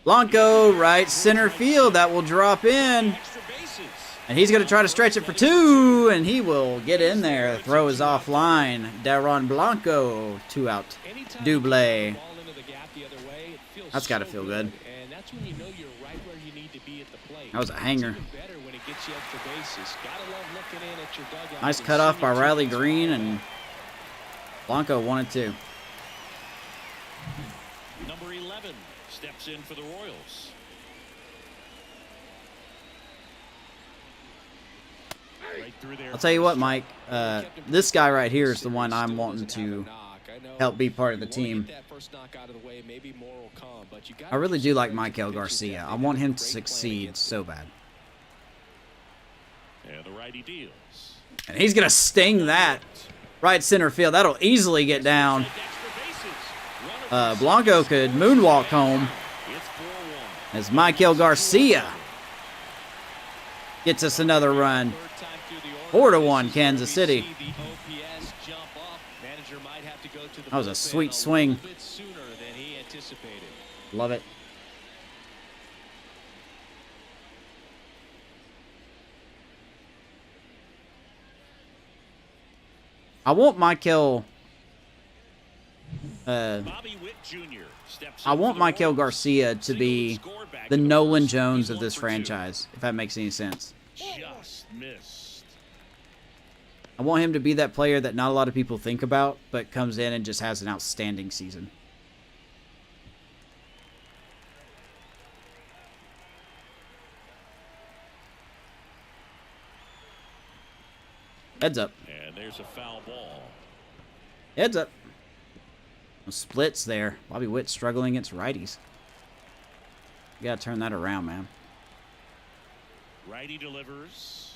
Blanco, right center field. That will drop in. Extra bases. And he's going to try to stretch it for 2, and he will get in there. The throw is offline. Daron Blanco, 2 out. Anytime Double. you get the ball into the gap the other way, it feels That's got to so feel good. And that's when you know you're right where you need to be at the plate. That was a hanger. It's even better when it gets you extra bases. Gotta love looking in at your dugout Nice and cutoff seeing by your Riley teammates Green, fall and out. Blanco 1-2. Number 11 steps in for the Royals. Right through there. I'll tell you what, Mike. This guy right here is the one I'm wanting to help be part of the team. I really do like Michael Garcia. I want him to succeed so bad. And the righty deals. And he's going to sting that right center field. That'll easily get down. Extra bases. Runner Blanco could moonwalk home It's 4-1. as Michael Garcia gets us another run. 4-1 Kansas City. That was a sweet swing. Love it. I want Michael. Bobby Witt Jr. steps I in want for the Michael Royals. Garcia to Single be score back the in the Nolan first. Jones He's of 1 this for 2. franchise, if that makes any sense. Just missed. I want him to be that player that not a lot of people think about, but comes in and just has an outstanding season. Heads up. And there's a foul ball. Heads up. No splits there. Bobby Witt struggling against righties. You gotta turn that around, man. Righty delivers.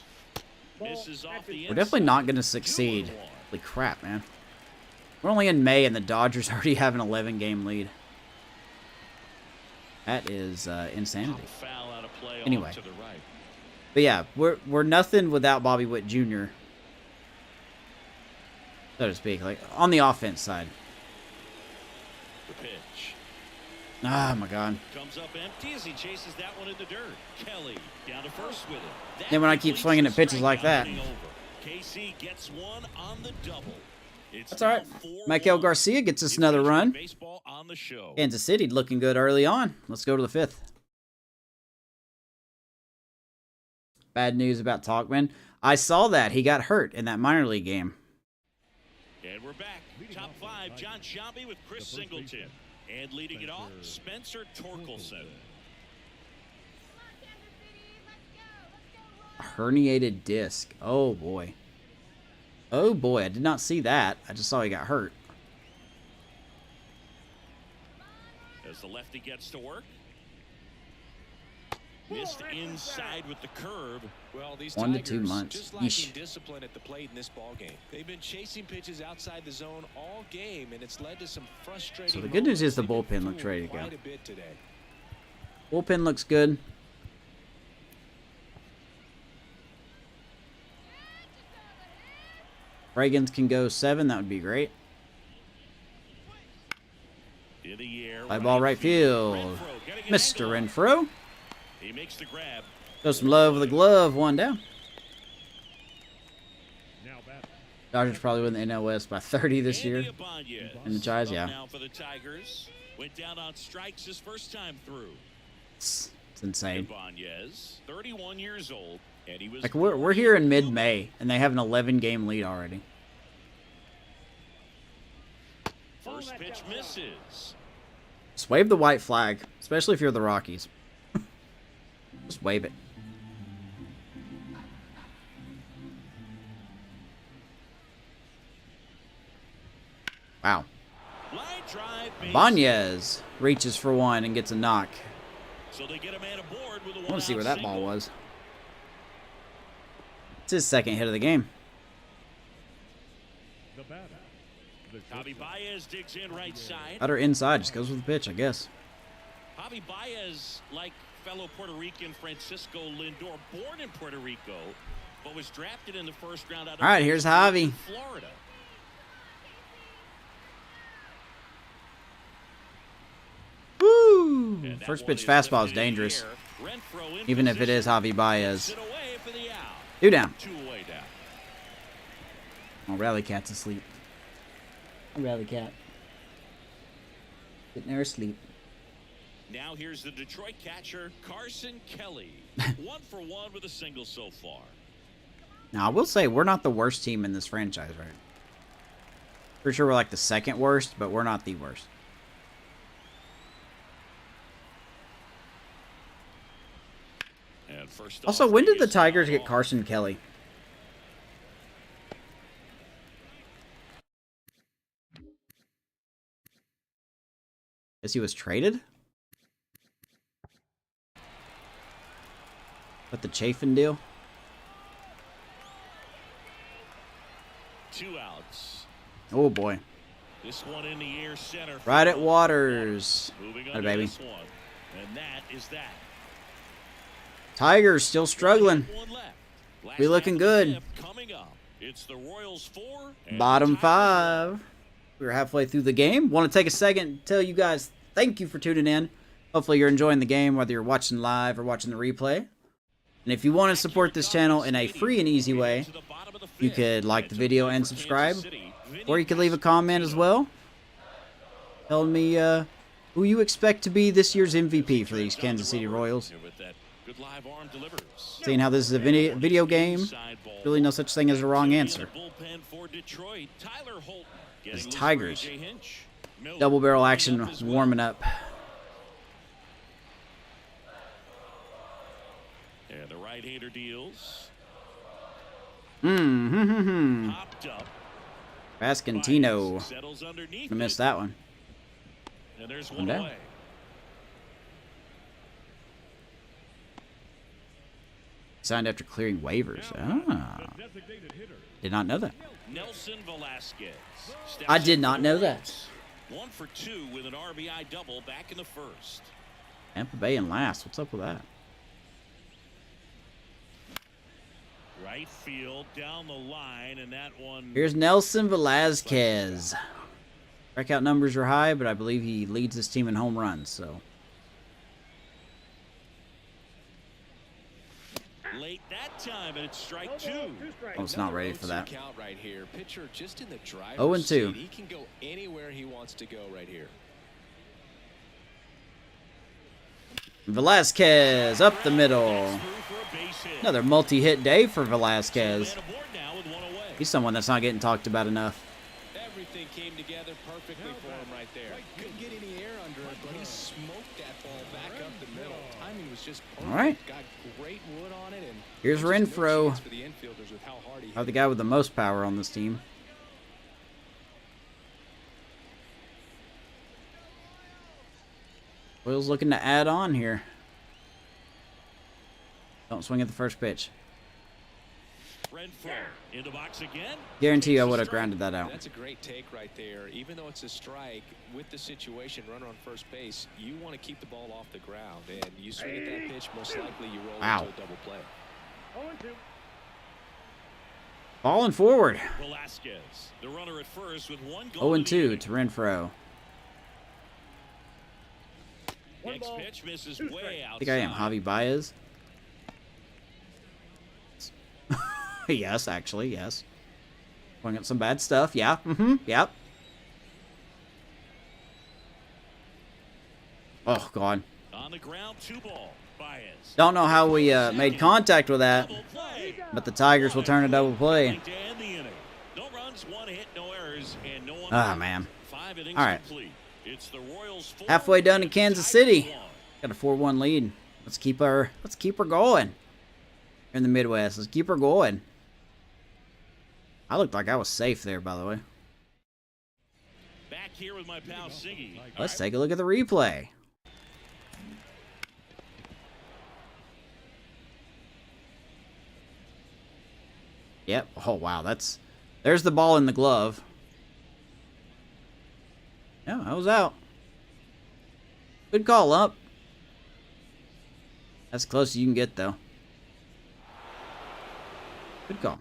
Misses off the We're definitely not gonna succeed. 2-1. Holy crap, man. We're only in May and the Dodgers already have an 11-game lead. That is insanity. Foul out of play Anyway. off to the right. But yeah, we're nothing without Bobby Witt Jr. So to speak, like on the offense side. The pitch Ah, my God. comes up empty as he chases that one in the dirt. Kelly down to first with it. That Then when I keep completes swinging the at pitches like strikeout that. inning over. KC gets one on the double. It's That's all right. now 4-1. Michael Garcia gets us It's another Major League run. Baseball on the show. Kansas City looking good early on. Let's go to the 5th. Bad news about Talkman. I saw that. He got hurt in that minor league game. And we're back. Top 5, John Sciambi with Chris Singleton. And leading it off, Spencer Torkelson. A herniated disc. Oh, boy. Oh, boy. I did not see that. I just saw he got hurt. As the lefty gets to work. Missed inside with the curve. Well, these 1 to 2 Tigers months. just lacking Yeesh. discipline at the plate in this ball game. They've been chasing pitches outside the zone all game, and it's led to some frustrating. So the good news is the moments. They've bullpen been looks ready to go. quite a bit today. Bullpen looks good. Ragans can go 7. That would be great. In the air, Fly ball right field. Renfroe getting an Mr. angle. Renfro. He makes the grab. Show some love with the glove. 1 down. Now batting, Dodgers probably win the NL West by 30 this year. Andy Ibanez In the Giants, up yeah. Now for the Tigers. Went down on strikes his first time through. It's insane. Ibanez, 31 years old, and he was Like we're here in mid-May and they have an 11-game lead already. First pitch misses. Just wave the white flag, especially if you're the Rockies. Just wave it. Wow. Line drive, base Banez reaches for one and gets a knock. hit. So they get a man aboard with a I want to see where that ball single. was. It's his second hit of the game. The batter. The Javi Baez digs in right side. Utter inside, just goes with the pitch, I guess. Javi Baez, like fellow Puerto Rican Francisco Lindor, born in Puerto Rico, but was drafted in the first round out of All right, here's Javi. Florida. Woo! And that First one pitch is fastball is lifted in the dangerous, air. Renfroe in even if it position. is Javi Baez. Sit away for the out. 2 down. 2 away down. Oh, Rally Cat's asleep. Rally Cat. Sitting there asleep. Now here's the Detroit catcher, Carson Kelly. 1 for 1 with a single so far. Now, I will say, we're not the worst team in this franchise, right? For sure we're like the second worst, but we're not the worst. And first Also, off, when did the Vegas Tigers on get off. Carson Kelly? Guess he was traded? With the Chafin deal? 2 outs. Oh boy. This one in the air center. Right at Waters. Moving Atta on to baby. this one. And that is that. Tigers still struggling. One left. Last We looking half of the good. fifth coming up. It's the Royals 4 and Bottom the Tigers 1. 5. We're halfway through the game. Want to take a second to tell you guys thank you for tuning in. Hopefully you're enjoying the game, whether you're watching live or watching the replay. And if you want to support this channel in a free and easy way, you could like the video and subscribe. Or you could leave a comment as well, telling me who you expect to be this year's MVP for these Kansas City Royals. Seeing how this is a video game, really no such thing as a wrong answer. It's Tigers. Double barrel action warming up. And the right-hander deals. Popped up. Pasquantino. Settles underneath I missed that one. And there's One one down. away. Signed after clearing waivers. Ah, The designated hitter. did not know that. Nelson Velasquez. steps I in did for not the know Royals. that. 1 for 2 with an RBI double back in the first. Tampa Bay in last. What's up with that? Right field down the line, and that one. Here's Nelson Velasquez. Strikeout numbers are high, but I believe he leads his team in home runs. So Late that time, and it's strike No 2. ball, 2 strikes. I was not ready for that. Count right here. Pitcher just in the driver's 0-2. seat. He can go anywhere he wants to go right here. Velasquez up the middle. Through for a base hit. Another multi-hit day for Velasquez. Man aboard now with 1 away. He's someone that's not getting talked about enough. Everything came together perfectly for him right there. Couldn't get any air under it, but he smoked that ball back up the middle. Timing was just perfect. All right. Got great wood on it, and Here's there's just no Renfroe. chance for the infielders with how hard he hit The guy with the most power on this team. Will's looking to add on here. Don't swing at the first pitch. Renfroe into box again. Guarantee you I would have grounded that out. That's a great take right there. Even though it's a strike, with the situation, runner on first base, you want to keep the ball off the ground. And you swing at that pitch, most likely you roll Wow. into a double play. 0-2. Falling forward. Velasquez, the runner at first with 1 goal. 0-2 to Renfroe. One Next ball, pitch misses 2 way strikes. outside. I think I am. Javi Baez. Yes, actually, yes. Pulling up some bad stuff. Yeah. Yep. Oh, God. On the ground, 2 ball. Baez. Don't know how we made contact with that, Double play. but the Tigers will turn a double play. To end the inning. No runs, 1 hit, no errors, and no one. Ah, man. 5 innings All right. complete. It's the Royals 4. Halfway done in Kansas City. Tigers 1. Got a 4-1 lead. Let's keep her going. In the Midwest. Let's keep her going. I looked like I was safe there, by the way. here with my pal Siggy. Let's take a look at the replay. Yep. Oh, wow. There's the ball in the glove. Yeah, I was out. Good call up. That's close as you can get, though. Good call.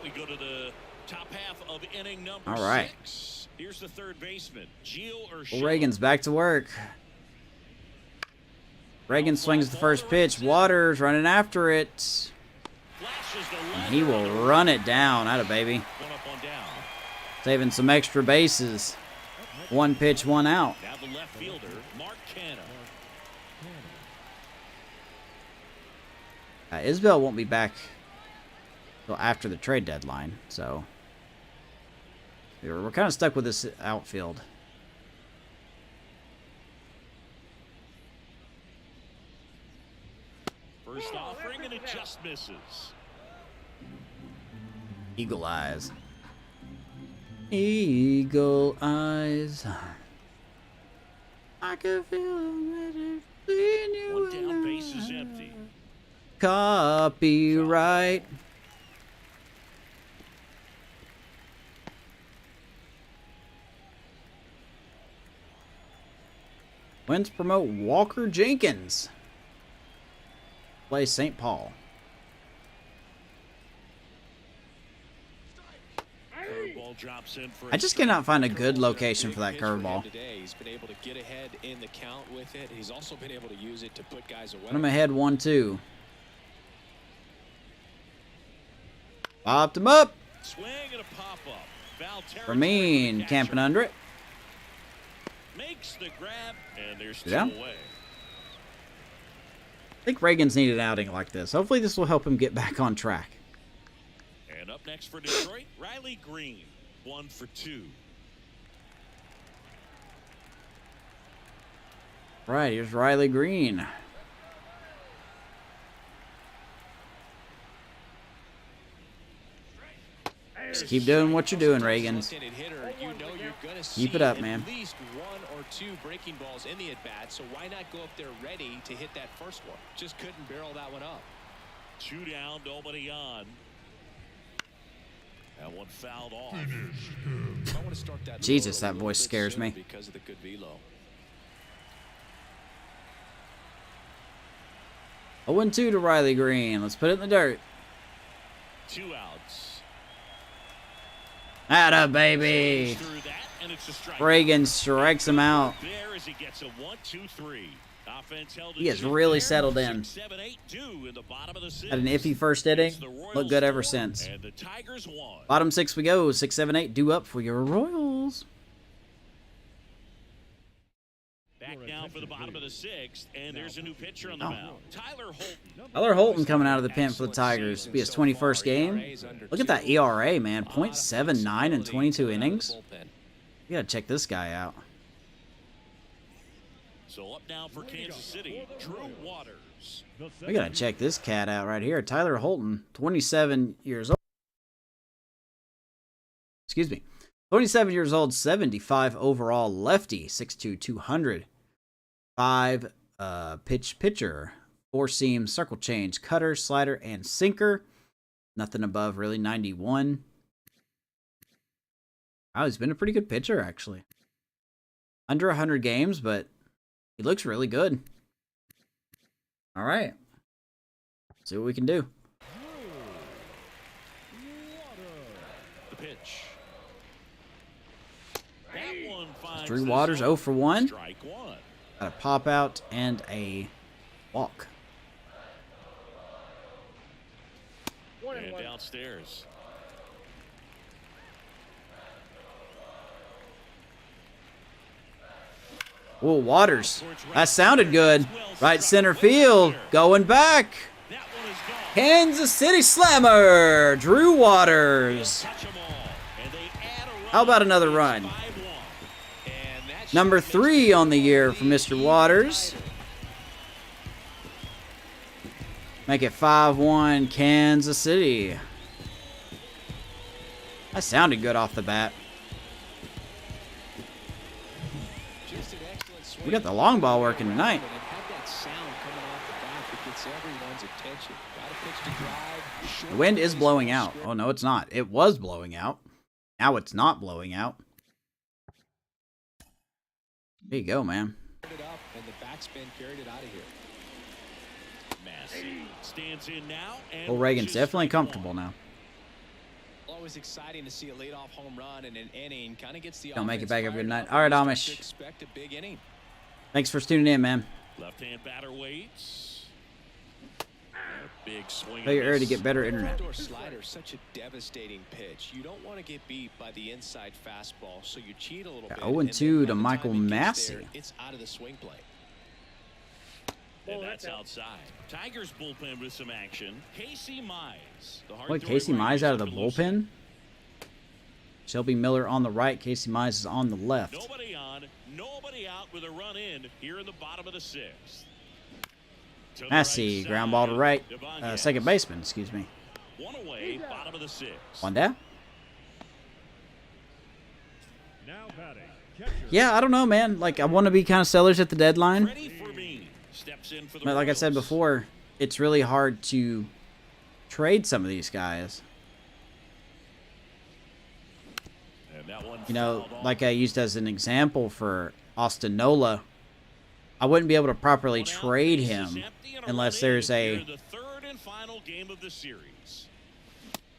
We go to the top half of inning number All right. 6. Here's the third baseman, Gio or Well, Ragans back to work. Reagan swings the first pitch. Waters running after it. And he will run it down. Atta baby. One up, one down. Saving some extra bases. One pitch, one out. Now the left fielder, Mark Canna. Isbell won't be back till after the trade deadline, so we're kind of stuck with this outfield. First offering, and it just misses. Eagle eyes. Eagle eyes. I can feel it between you. One down, base is empty. Copyright. Wins promote Walker Jenkins. Play St. Paul. Curveball drops in for I just cannot find a good location for that curveball. Today, he's been able to get ahead in the count with it. He's also been able to use it to put guys away. Put him ahead 1-2. Popped him up. swing and a pop up. Foul territory. Ramin camping under it. Makes the grab, and there's two Yeah. away. I think Ragans need an outing like this. Hopefully this will help him get back on track. And up next for Detroit, Riley Green, 1 for 2. Right, here's Riley Green. Just keep doing what you're doing, Ragans. Keep it up, man. At least one or two breaking balls in the at-bat, so why not go up there ready to hit that first one? Just couldn't barrel that one up. 2 down, nobody on. That one fouled off. I want to start that Jesus, lower a that little voice bit scares sooner me. because of the good velo. 0-2 to Riley Green. Let's put it in the dirt. 2 outs. Atta baby. Through that, and it's a strike. Reagan strikes him out. There as he gets a 1-2-3. Offense held He has it really there. settled in. 6-7-8-2 in the bottom of the 6th. Had an iffy first inning. It's the Royals Looked good ever 4, since. And the Tigers 1. Bottom 6 we go. 6-7-8. Due up for your Royals. Back now for the bottom of the 6th, and there's a new pitcher on the mound. Tyler Holton. Tyler Holton coming out of the pen for the Tigers. Be his 21st game. Look at that ERA, man. 0.79 in 22 innings. You gotta check this guy out. So up now for Kansas City, Drew Waters. We gotta check this cat out right here. Tyler Holton, 27 years old. Excuse me. 27 years old, 75 overall lefty, 6'2", 200. 5 pitch pitcher, 4-seam, circle change, cutter, slider, and sinker. Nothing above, really, 91. Wow, he's been a pretty good pitcher, actually. Under 100 games, but he looks really good. All right. See what we can do. The pitch. That one finds Drew the Waters, zone. 0 for 1. Strike 1. Got a pop out and a walk. And downstairs. Whoa, Waters. That sounded good. Right center field. Going back. That one is gone. Kansas City Slammer. Drew Waters. Touch 'em all. And they add a run. How about another run? 5-1. And that Number should 3 on the year for Mr. Waters. Make it 5-1 Kansas City. That sounded good off the bat. We got the long ball working tonight. And have that sound coming off the bat that gets everyone's attention. Got a pitch to drive. The wind is blowing out. Oh, no, it's not. It was blowing out. Now it's not blowing out. There you go, man. It up, and the backspin carried it out of here. Massey stands in now. And Well, Ragans definitely comfortable now. Always exciting to see a leadoff home run in an inning. Kind of gets the Don't make it offense back up fired good night. up All right, and start Amish. to expect a big inning. Thanks for tuning in, man. Left-hand batter waits. A big swing. Tell your area to get better internet. Front door slider, such a devastating pitch. You don't want to get beat by the inside fastball, so you cheat a little Got bit. 0-2 and then by to the time Michael it gets Massey. there, it's out of the swing plate. And that's outside. Tigers bullpen with some action. Casey Mize. Wait, Casey Mize out of the bullpen? Shelby Miller on the right. Casey Mize is on the left. Nobody on, nobody out with a run in here in the bottom of the sixth. To the Massey, right ground ball to side, right. Devon Second Yes. baseman, excuse me. One away, bottom of the sixth. One down. Now batting. Catcher. Yeah, I don't know, man. Like, I want to be kind of sellers at the deadline. Ready for me. Steps in for the But like I said Royals. before, it's really hard to trade some of these guys. And that one You know, fouled off. like I used as an example for Austin Nola, I wouldn't be able to properly One out, trade bases him empty, and a unless run there's in a here, the third and final game of the series.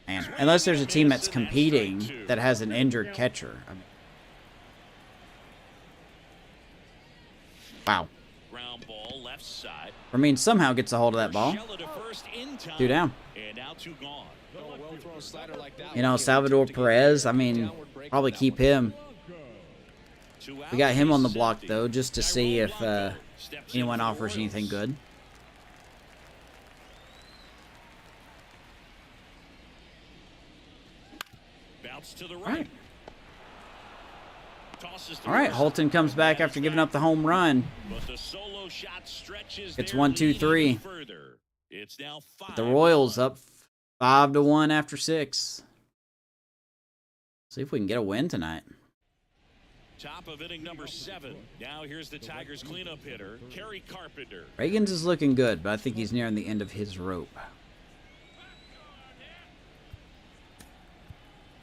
unless there's a team that's competing that has an injured catcher. I mean, wow. Ground ball left side. Ramin somehow gets a hold of that ball. Urshela to first in time, Two down. And now two gone. Oh, a well-thrown slider like that You know, one. Salvador Perez, I mean, probably keep him. Two We got out, him on the bases block, empty. though, just to see Tyrone if Blanco steps in anyone for the offers anything Royals. good. Bounce to the All right. right. Tosses to All right, first. Holton comes back after giving up the home run. But the solo shot stretches It's their 1-2, lead 3. even further. It's now 5. The Royals up 5-1 after 6. See if we can get a win tonight. Top of inning number 7. Now here's the Tigers cleanup hitter, Kerry Carpenter. Ragans is looking good, but I think he's nearing the end of his rope.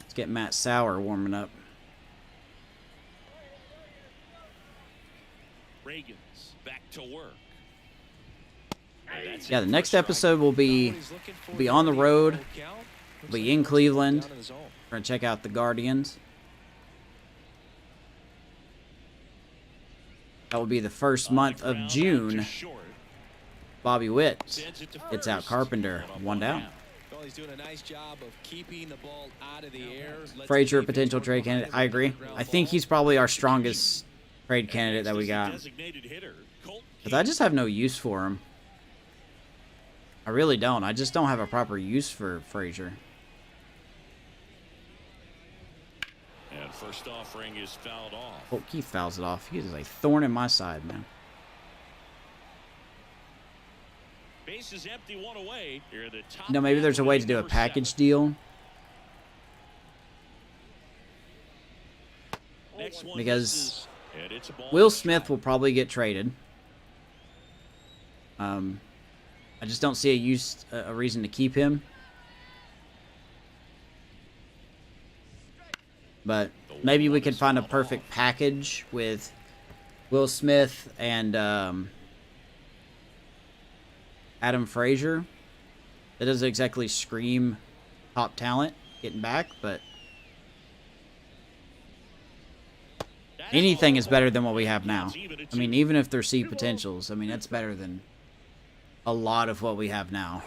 Let's get Matt Sauer warming up. Ragans back to work. And that's Yeah, it the for next strike. episode will be on the road. We'll be in Cleveland. We're going to check out the Guardians. That will be the first month of Ground out June. to short. Bobby Witt Sends it to gets out first. Carpenter. One up, One down. Well, he's doing a nice job of keeping the ball out of the air. Lets Frazier, the defense potential work trade behind candidate. him I with agree. the ground I think ball. he's probably our strongest trade candidate that we got. Designated hitter, Colt Because I just have no use for him. I really don't. I just don't have a proper use for Frazier. And first offering is fouled off. Oh, Keith fouls it off. He is a thorn in my side, man. Base is empty, one away. Here the top You know, maybe there's a way to do a number package 7. deal. Next one Because misses, and it's a ball Will and Smith strike. will probably get traded. I just don't see a reason to keep him. But maybe we could find a perfect package with Will Smith and Adam Frazier. That doesn't exactly scream top talent getting back, but anything is better than what we have now. I mean, even if they're C potentials, I mean, that's better than a lot of what we have now.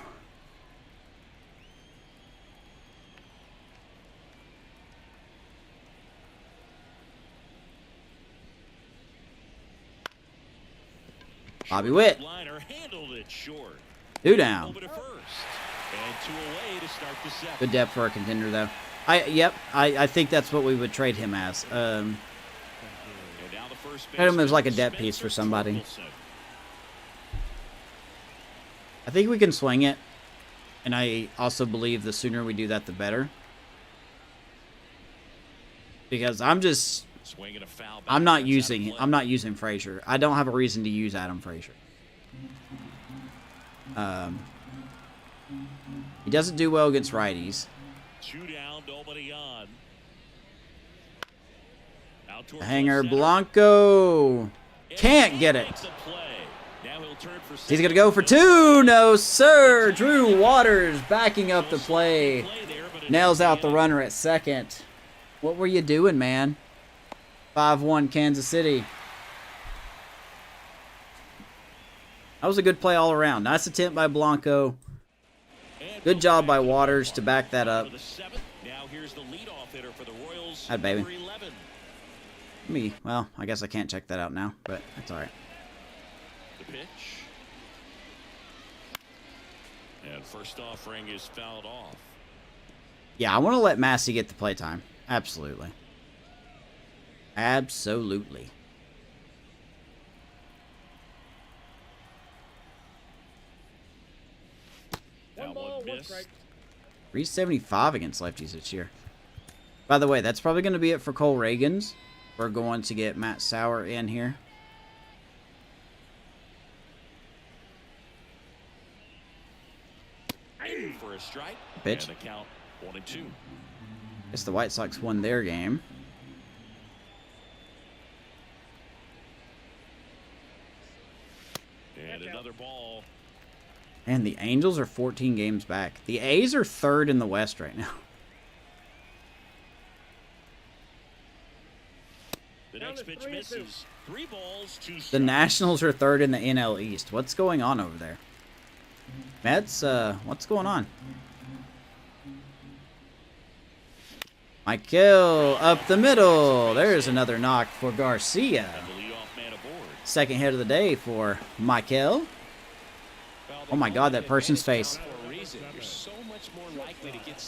Bobby Witt, Liner handled it short. two down. Over to first. And two away to start the seventh. Good depth for a contender, though. I think that's what we would trade him as. And now the first Trade him as baseman, like a depth piece Spencer for somebody. Torkelson. I think we can swing it, and I also believe the sooner we do that, the better. Because I'm just Swinging a foul. I'm not using Frazier. I don't have a reason to use Adam Frazier. He doesn't do well against righties. 2 down, nobody on. Out towards Hanger left center. Blanco can't get it. Makes a play. Now he'll turn for He's gonna go for 2. No, sir. Drew Waters backing up the play. Nails out the runner at second. What were you doing, man? 5-1 Kansas City. That was a good play all around. Nice attempt by Blanco. Good job by Waters to back that up. Now here's the leadoff hitter for the Royals. That baby. number 11. Well, I guess I can't check that out now, but that's all right. The pitch. And first offering is fouled off. Yeah, I want to let Massey get the playtime. Absolutely. Absolutely. That Ball, one one missed. strike. 375 against lefties this year. By the way, that's probably going to be it for Cole Ragans. We're going to get Matt Sauer in here. In for a strike. Pitch. And the count 1-2. Guess the White Sox won their game. And another ball. And the Angels are 14 games back. The A's are 3rd in the West right now. The Down next to pitch 3-2. misses. 3 balls, 2 strikes. The Nationals are 3rd in the NL East. What's going on over there? Mets, what's going on? Michael up the middle. There's another knock for Garcia. And the leadoff man aboard. Second hit of the day for Michael. Oh my God, that person's face.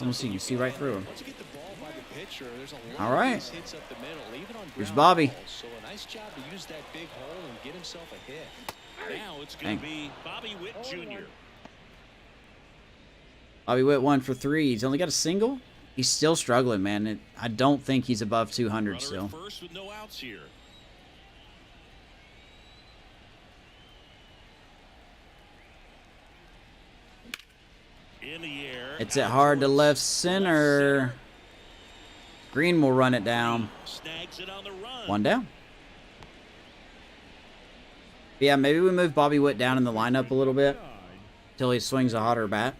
Almost you can see right through him. All right. Here's Bobby. So a nice job to use that big hole and get himself a hit. Now it's going Dang. to be Bobby Witt Jr. Bobby Witt 1 for 3. He's only got a single. He's still struggling, man. I don't think he's above 200 Runner still. at first with no outs here. In the air. It's it hard to left center. Green will run it down. Snags it on the run. 1 down. Yeah, maybe we move Bobby Witt down in the lineup a little bit till he swings a hotter bat.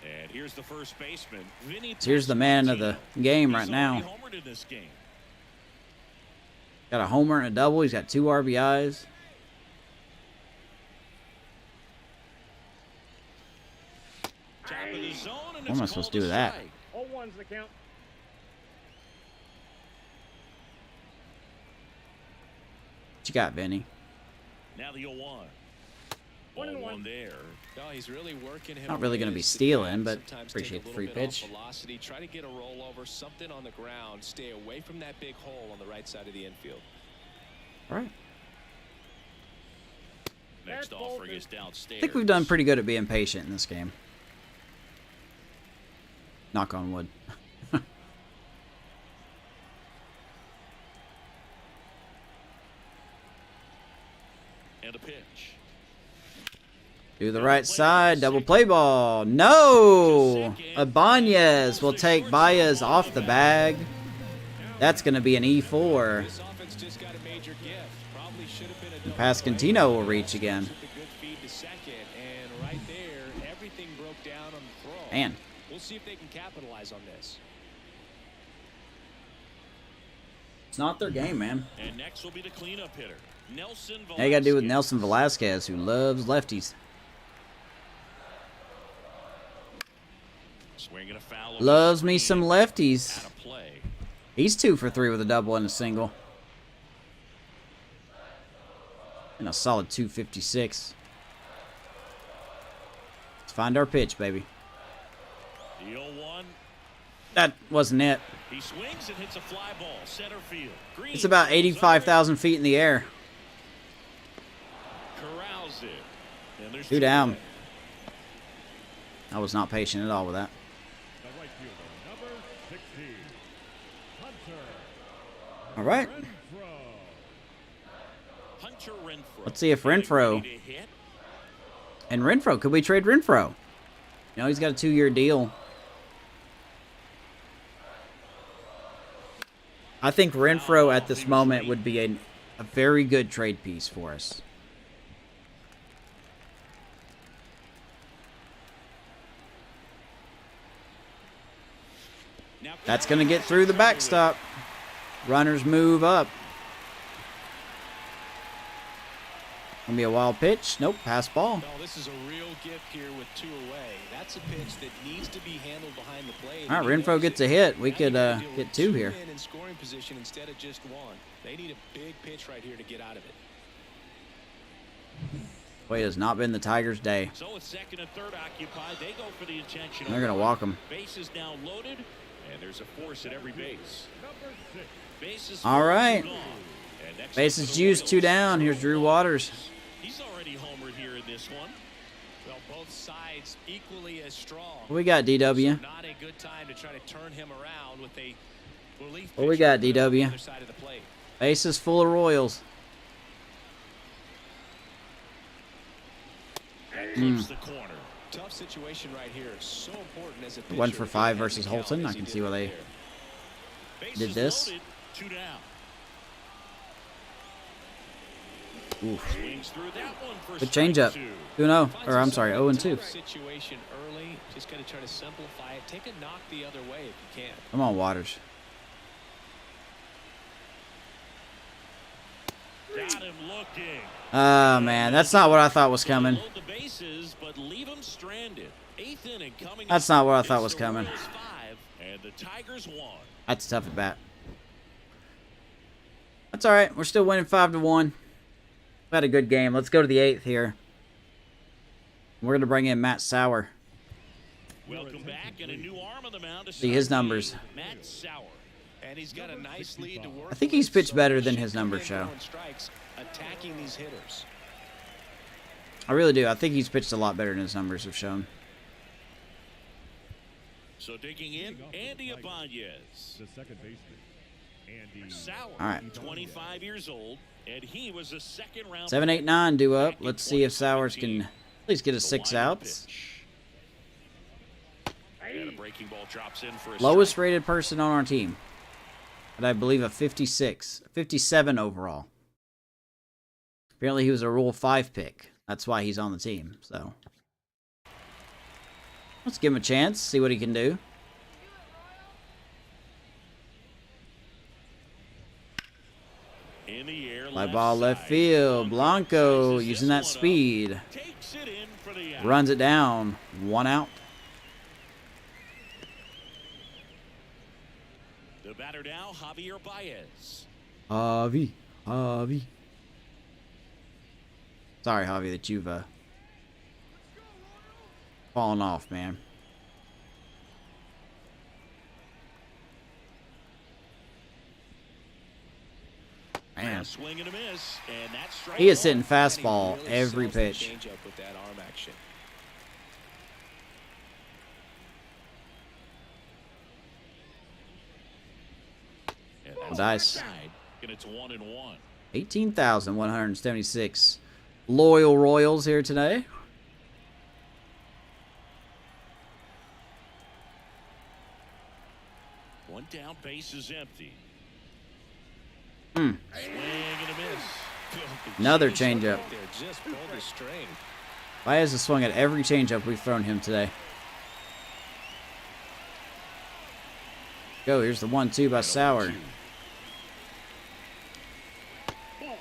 And here's the first baseman. Vinny So here's the man of the game right He's now. already homered in this game. Got a homer and a double. He's got 2 RBIs. Top of the zone, and What am I it's supposed called to do a with that? strike. All ones the count. What you got, Vinny? Now the 0-1. 1-1 there. No, he's really working him. Not really gonna away be as stealing, but sometimes appreciate take a the free little bit off pitch. Velocity. Try to get a rollover, something on the ground. Stay away from that big hole on the right side of the infield. All right. Next That's offering bolted. is downstairs. I think we've done pretty good at being patient in this game. Knock on wood. And a pitch. To the right side, double play ball. No! Ibanez will take Baez off the bag. That's going to be an E4. This offense just got a major gift. Probably should have been a And double Pasquantino play. will reach again. Took a good feed to second, and right there, everything broke down on the throw. Man. We'll see if they can capitalize on this. It's not their game, man. And next will be the cleanup hitter, Nelson Velasquez. Now you got to do with Nelson Velasquez, who loves lefties. Swinging a foul. Loves me some lefties. Out of play. He's 2 for 3 with a double and a single. And a solid 256. Let's find our pitch, baby. The 0-1. That wasn't it. He swings and hits a fly ball, center field. Green It's about 85,000 feet in the air. corrals it. And there's 2 down. I was not patient at all with that. The right fielder, number 16. All right. Hunter Renfroe. Let's see if Renfroe. And Renfroe, could we trade Renfroe? You know, he's got a 2-year deal. I think Renfroe at this moment would be a very good trade piece for us. That's going to get through the backstop. Runners move up. Gonna be a wild pitch. Nope, pass ball. Well, this is a real gift here with 2 away. That's a pitch that needs to be handled behind the plate. All right, Renfroe gets a hit. We could get 2 here. In scoring position instead of just 1. They need a big pitch right here to get out of it. Boy, it has not been the Tigers' day. So with second and third occupied, they go for the intentional. They're gonna walk him. Base is now loaded, and there's a force at every base. Bases All right. Bases juiced, 2 down. Here's Drew Waters. He's already homered here in this one. Well, both sides equally as strong. What we got, DW? So not a good time to try to turn him around with a relief. What we got, pitcher on the DW? other side of the plate. Bases full of Royals. Clips the corner. Tough situation right here. So important as a pitcher. 1 for 5 to versus get the count Holton. as I he can did see why right they there. did Bases this. loaded, 2 down. Oof. Swings through that one for Good changeup. strike 2-0. Or Finds I'm himself sorry, in a 0-2. tough situation early. Just got to try to simplify it. Take a knock the other way if you can. Come on, Waters. Got him looking. Oh, man. That's not what I thought was coming. Load the bases, but leave him stranded. 8th inning coming That's up. not what I thought It's was the coming. Royals 5, and the Tigers 1. That's a tough at bat. That's all right. We're still winning 5-1. We had a good game. Let's go to the 8th here. We're going to bring in Matt Sauer. Welcome back, and a new arm on the mound to See his start the numbers. game, Matt Sauer. And he's got a nice lead to work I think he's with, pitched so better he than should his come numbers in show. throwing strikes, attacking these hitters. I really do. I think he's pitched a lot better than his numbers have shown. So digging in, Andy Ibanez. The second baseman, Andy. Sauer, All right. 25 years old, and he was a second round. 7, 8, 9 due up. Let's see if Sowers can at least get us 6 outs. And a breaking ball drops in for a Lowest strike. rated person on our team. And I believe a 56. 57 overall. Apparently he was a Rule 5 pick. That's why he's on the team. So let's give him a chance. See what he can do. In the air, Fly ball left field. Blanco using that speed. Takes it in for the out. Runs it down. 1 out. The batter now, Javier Baez. Javi. Sorry, Javi, that you've fallen off, man. Man, Swing and a miss, and that's strike he is one. hitting fastball Really every sells the pitch. changeup with that arm action. And Well, that's dice. side, and it's 1-1. 18,176 loyal Royals here today. One down, base is empty. Hmm. Swing and a miss. Another changeup. They're just pulled the string. Baez has swung at every changeup we've thrown him today. Go, here's the 1-2 by Sauer. Well,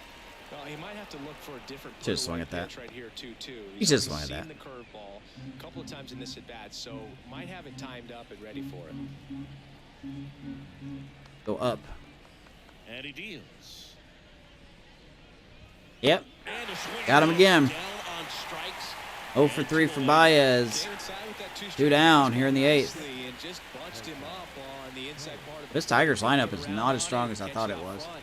he might have to look for a different Just swung put-away at that. pitch right here too. He just already swung at seen that. the curveball a couple of times in this at bat, so might have it timed up and ready for it. Go up. And he deals. Yep. And a swing Got him and a again. miss. Down on strikes. 0 for 3 for Baez. Came inside with that 2 Two down here in the 8th. nicely and just bunched him up on the inside part of the This plate. Tigers lineup is Around not as on strong it, as I catch thought it it out was. front.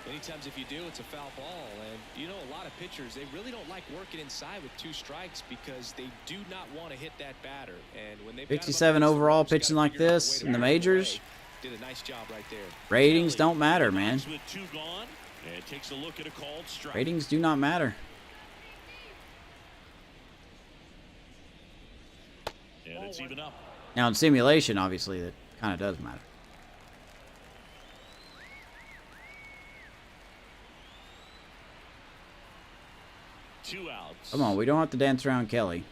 Many times if you do, it's a foul ball. And you know, a lot of pitchers, they really don't like working inside with 2 strikes because they do not want to hit that batter. And when they've got him up 57 against the overall ropes, you pitching gotta like figure out a this way to in the break majors. away. Did a nice job right there. Ratings don't matter, man. With 2 gone, and takes a look at a called strike. Ratings do not matter. And it's even up. Now in simulation, obviously, that kind of does matter. Two outs. Come on, we don't have to dance around Kelly.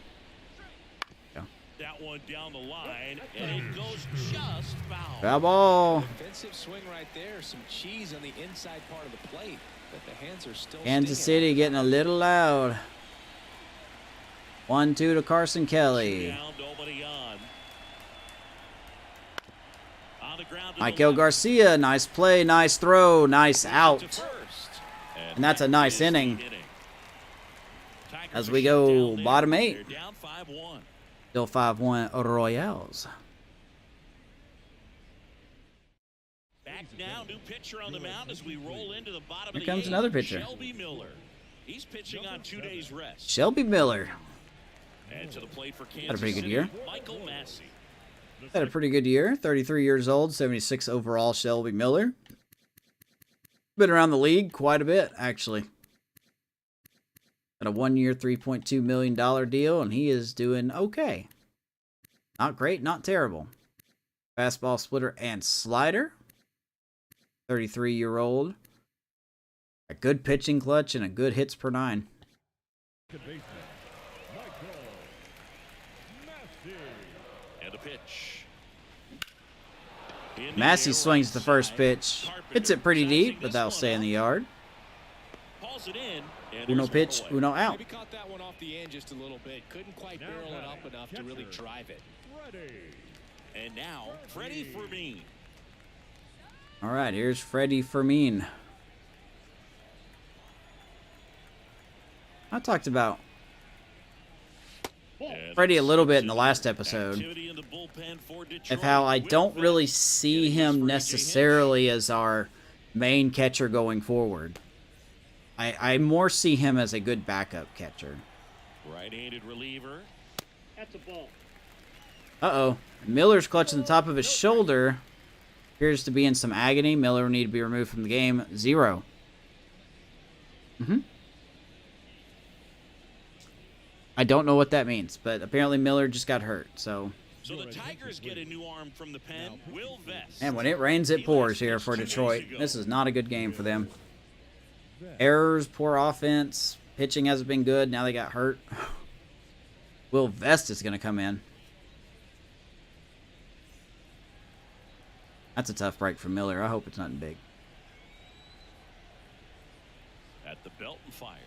That one down the line, and it goes just foul. Foul ball. Defensive swing right there. Some cheese on the inside part of the plate, but the hands are still Kansas stinging. City getting a little loud. 1-2 to Carson Kelly. Down, nobody on. On the ground to the Michael left. Garcia, nice play, nice throw, nice To out. first. And that's a nice that is the inning. Tigers As are we shut go down there. bottom 8. They're down 5-1. Still 5-1 Royals. Back now, new pitcher on the mound as we roll into the bottom Here of the comes 8th. another pitcher. Shelby Miller. He's pitching on 2 days rest. Shelby Miller. And to the plate for Kansas Had a pretty good City, year. Michael Massey. Had a pretty good year. 33 years old, 76 overall Shelby Miller. Been around the league quite a bit, actually. Got a 1-year, $3.2 million deal, and he is doing okay. Not great, not terrible. Fastball, splitter, and slider. 33-year-old. A good pitching clutch and a good hits per 9. And a pitch. Massey swings the first pitch. Hits it pretty deep, but that'll stay in the yard. Pulls it in. And Uno there's pitch, one away. uno out. Maybe caught that one off the end just a little bit. Couldn't quite barrel it up enough to really drive it. And now, Freddie Fermin. All right, here's Freddie Fermin. I talked about Freddie a little bit in the last episode Activity in the bullpen for of Detroit. how I Will don't really Vest see getting his him first necessarily as our main catcher going forward. I more see him as a good backup catcher. Right-handed reliever. That's a ball. Uh-oh. Miller's clutching the top of his shoulder. Appears to be in some agony. Miller will need to be removed from the game. 0. I don't know what that means, but apparently Miller just got hurt, so... So the Tigers get a new arm from the pen. Will Vest. And when it rains, it pours here for Detroit. This is not a good game for them. Errors, poor offense. Pitching hasn't been good. Now they got hurt. Will Vest is going to come in. That's a tough break for Miller. I hope it's nothing big. At the belt and fires.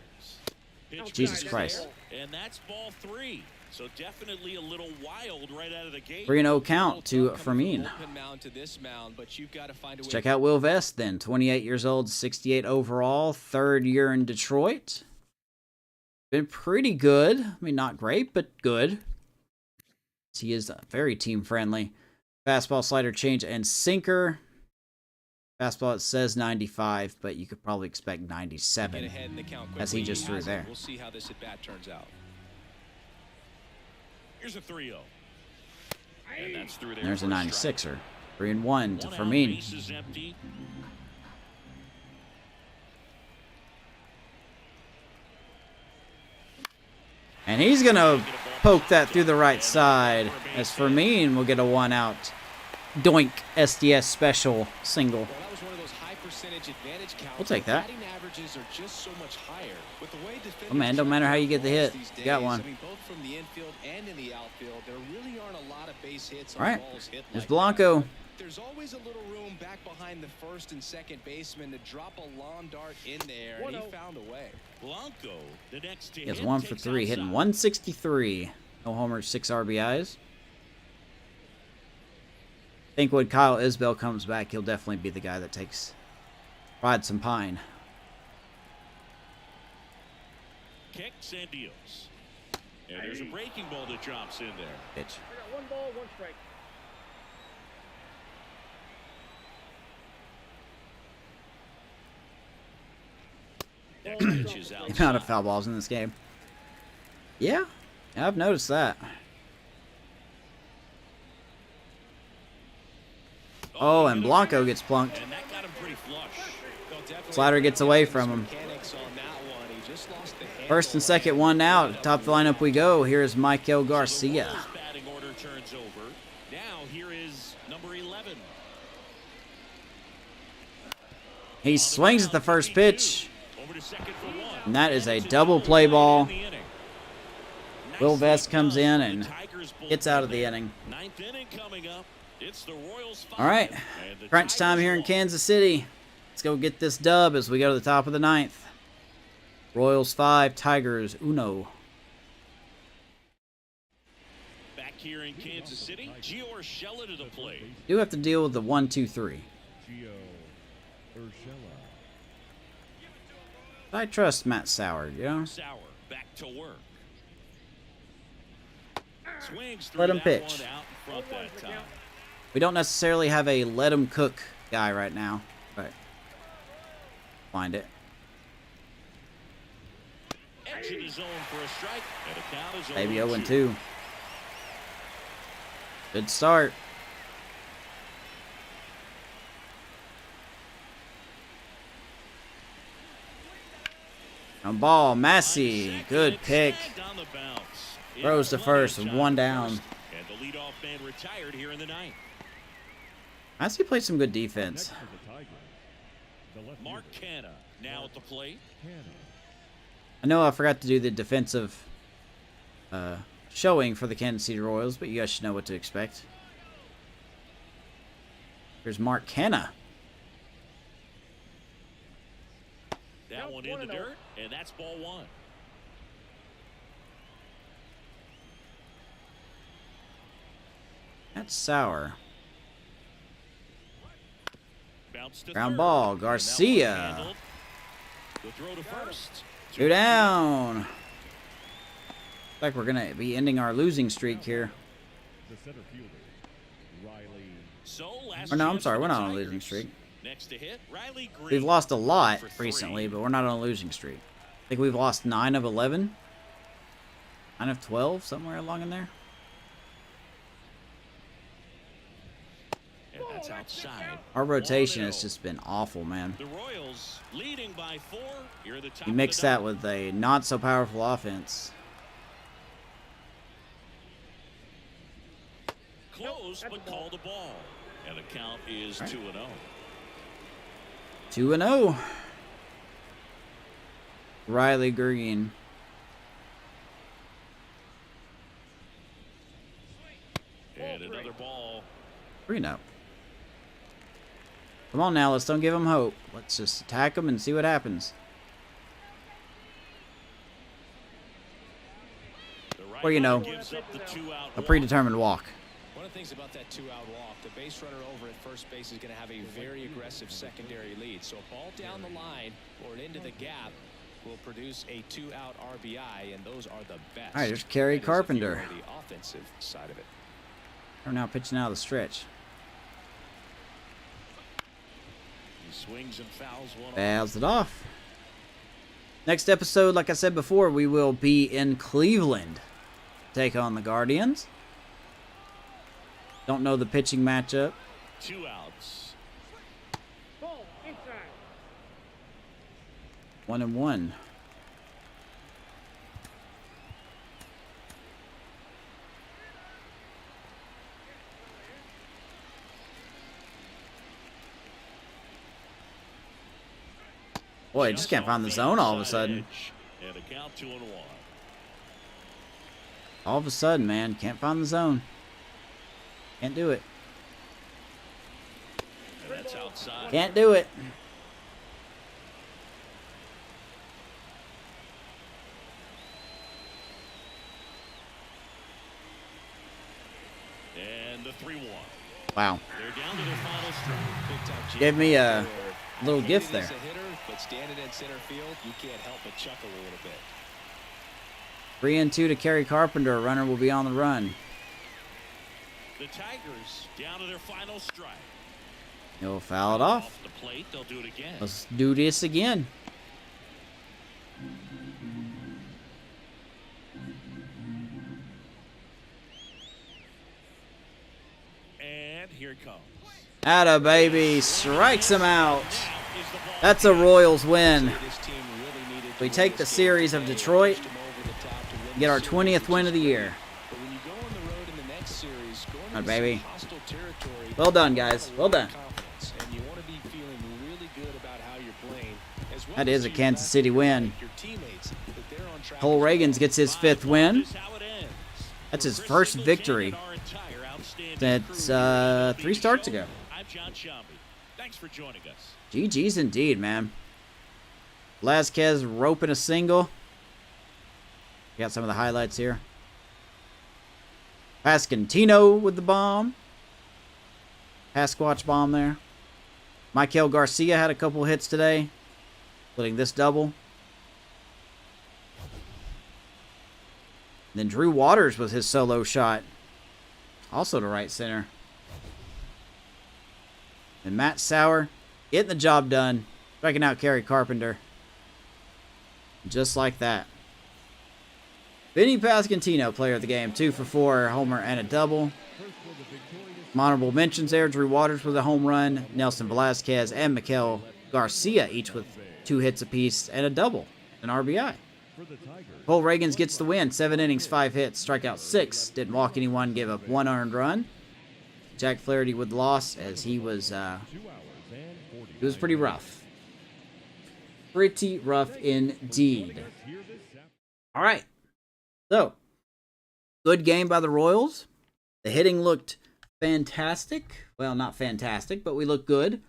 Pitch Jesus misses Christ. there, and that's ball 3. So definitely a little wild right out of the gate. 3-0 count to Fermin. Let's check out Will Vest then. 28 years old, 68 overall, 3rd year in Detroit. Been pretty good. I mean, not great, but good. He is very team-friendly. Fastball, slider, change, and sinker. Fastball, it says 95, but you could probably expect 97 as he just threw there. We'll see how this at bat turns out. Here's a 3-0. And that's through there. There's a for strike. 96er. 3-1 to One out, Fermin. bases empty. And he's going to poke that through the right side as Fermin will get a 1-out. Doink SDS special single. Well, that was one of those high percentage advantage counts. We'll take that. Batting averages are just so much higher. With the way defenders Oh, man, don't matter how you get the hit. these You got days, one. I mean, both from the infield and in the outfield, there really aren't a lot of base hits on All right. balls hit There's like Blanco. that. There's always a little room back behind the first and second baseman to drop a lawn dart in there, and he found a way. Blanco, the next to He has hit, 1 for takes 3, hitting outside. 163. No homers, 6 RBIs. I think when Kyle Isbell comes back, he'll definitely be the guy that rides some pine. Kicks and deals. And there's a breaking ball that drops in there. Pitch. I got 1 ball, 1 strike. That pitch is The outside. amount of foul balls in this game. Yeah, I've noticed that. Oh, and Blanco gets plunked. And that got him pretty flush. Slider gets away from him. First and second, one out. Top of the lineup we go. Here's Michael Garcia. So the Royals batting order turns over. Now here is number 11. He swings at the first pitch. Over to second for one. And that is a double play ball. Will Vest comes in and gets out of the inning. Ninth inning coming up. It's the Royals 5. All right, And the crunch time Tigers here in one. Kansas City. Let's go get this dub as we go to the top of the ninth. Royals 5, Tigers uno. Back here in Kansas City, Gio Urshela to the plate. Do have to deal with the 1-2-3. Gio Urshela. I trust Matt Sauer, you know? Sauer back to work. Swings Let him that pitch. one out in front that time. We don't necessarily have a let him cook guy right now, but find it. Exit his zone for a strike, and a count is Maybe 0-2. 0-2. Good start. On ball, Massey. Good pick. On the bounce. Throws to first, one down. And the leadoff man retired here in the ninth. Massey played some good defense. Next for the Tigers, the left Mark fielder, Canna now at the plate. Canna. I know I forgot to do the defensive showing for the Kansas City Royals, but you guys should know what to expect. Here's Mark Canna. That one in the dirt, and that's ball one. That's Sauer. Bounce to Ground third, ball, and that one Garcia. handled. The throw to first. 2 down. Looks like we're going to be ending our losing streak here. The center fielder, Riley. So last Or no, I'm chance sorry, for we're the not on a Tigers. losing streak. Next to hit, Riley Green. We've lost a lot for 3. recently, but we're not on a losing streak. I think we've lost 9 of 11. 9 of 12, somewhere along in there. And that's outside. Our rotation has just been awful, man. The Royals leading by 4. Here at the top You of mix the that ninth. with a not so powerful offense. Close, but called the ball. And the count is 2-0. 2-0. Riley Green. And another ball. 3-0. Come on now, let's don't give them hope. Let's just attack them and see what happens. The right Or, you know, gives up the 2-out a walk. predetermined walk. One of the things about that 2-out walk, the base runner over at first base is going to have a very aggressive secondary lead. So a ball down the line or into the gap will produce a 2-out RBI, and those are the best. All right, there's Kerry That is if you Carpenter. are the offensive side of it. We're now pitching out of the stretch. He swings and fouls one off. Fouls it off. Next episode, like I said before, we will be in Cleveland. Take on the Guardians. Don't know the pitching matchup. 2 outs. Ball inside. 1-1. Boy, I just can't find the zone all of a sudden. And a count 2-1. All of a sudden, man, can't find the zone. Can't do it. And that's outside. Can't do it. And the 3-1. Wow. They're down to their final strike. Big time jam. Gave me a little Hated gift as there. a hitter, but standing in center field, you can't help but chuckle a little bit. 3-2 to Kerry Carpenter. A runner will be on the run. The Tigers down to their final strike. He'll foul it off. The plate, they'll do it again. Let's do this again. And here it comes. Atta baby, strikes him out. That's a Royals win. We take the series of Detroit, get our 20th win of the year. All right, baby. Well done, guys. Well done. That is a Kansas City win. Cole Ragans gets his 5th win. That's his first victory since 3 starts ago. GG's indeed, man. Velazquez roping a single. Got some of the highlights here. Pasquantino with the bomb. PASQUATCH bomb there. Michael Garcia had a couple hits today, including this double. And then Drew Waters with his solo shot. Also to right center. And Matt Sauer getting the job done. Striking out Kerry Carpenter. Just like that. Vinny Pasquantino, player of the game. 2 for 4, homer and a double. Honorable mentions there. Drew Waters with a home run. Nelson Velazquez and Mikel Garcia each with 2 hits apiece and a double. An RBI. Cole Ragans gets the win. 7 innings, 5 hits, strikeout 6. Didn't walk anyone, gave up 1 earned run. Jack Flaherty with the loss as he was pretty rough. Pretty rough indeed. All right. So, good game by the Royals. The hitting looked fantastic. Well, not fantastic, but we looked good.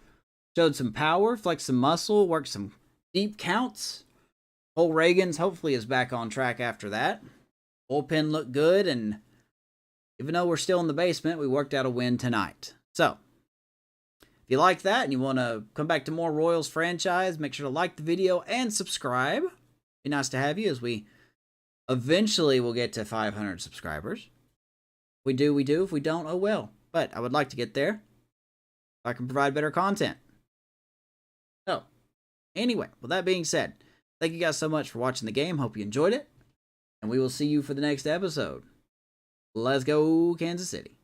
Showed some power, flexed some muscle, worked some deep counts. Cole Ragans hopefully is back on track after that. Bullpen looked good, and even though we're still in the basement, we worked out a win tonight. So, if you like that and you want to come back to more Royals franchise, make sure to like the video and subscribe. Be nice to have you as we eventually will get to 500 subscribers. If we do, we do. If we don't, oh well. But I would like to get there if I can provide better content. So, anyway, with that being said, thank you guys so much for watching the game. Hope you enjoyed it. And we will see you for the next episode. Let's go, Kansas City.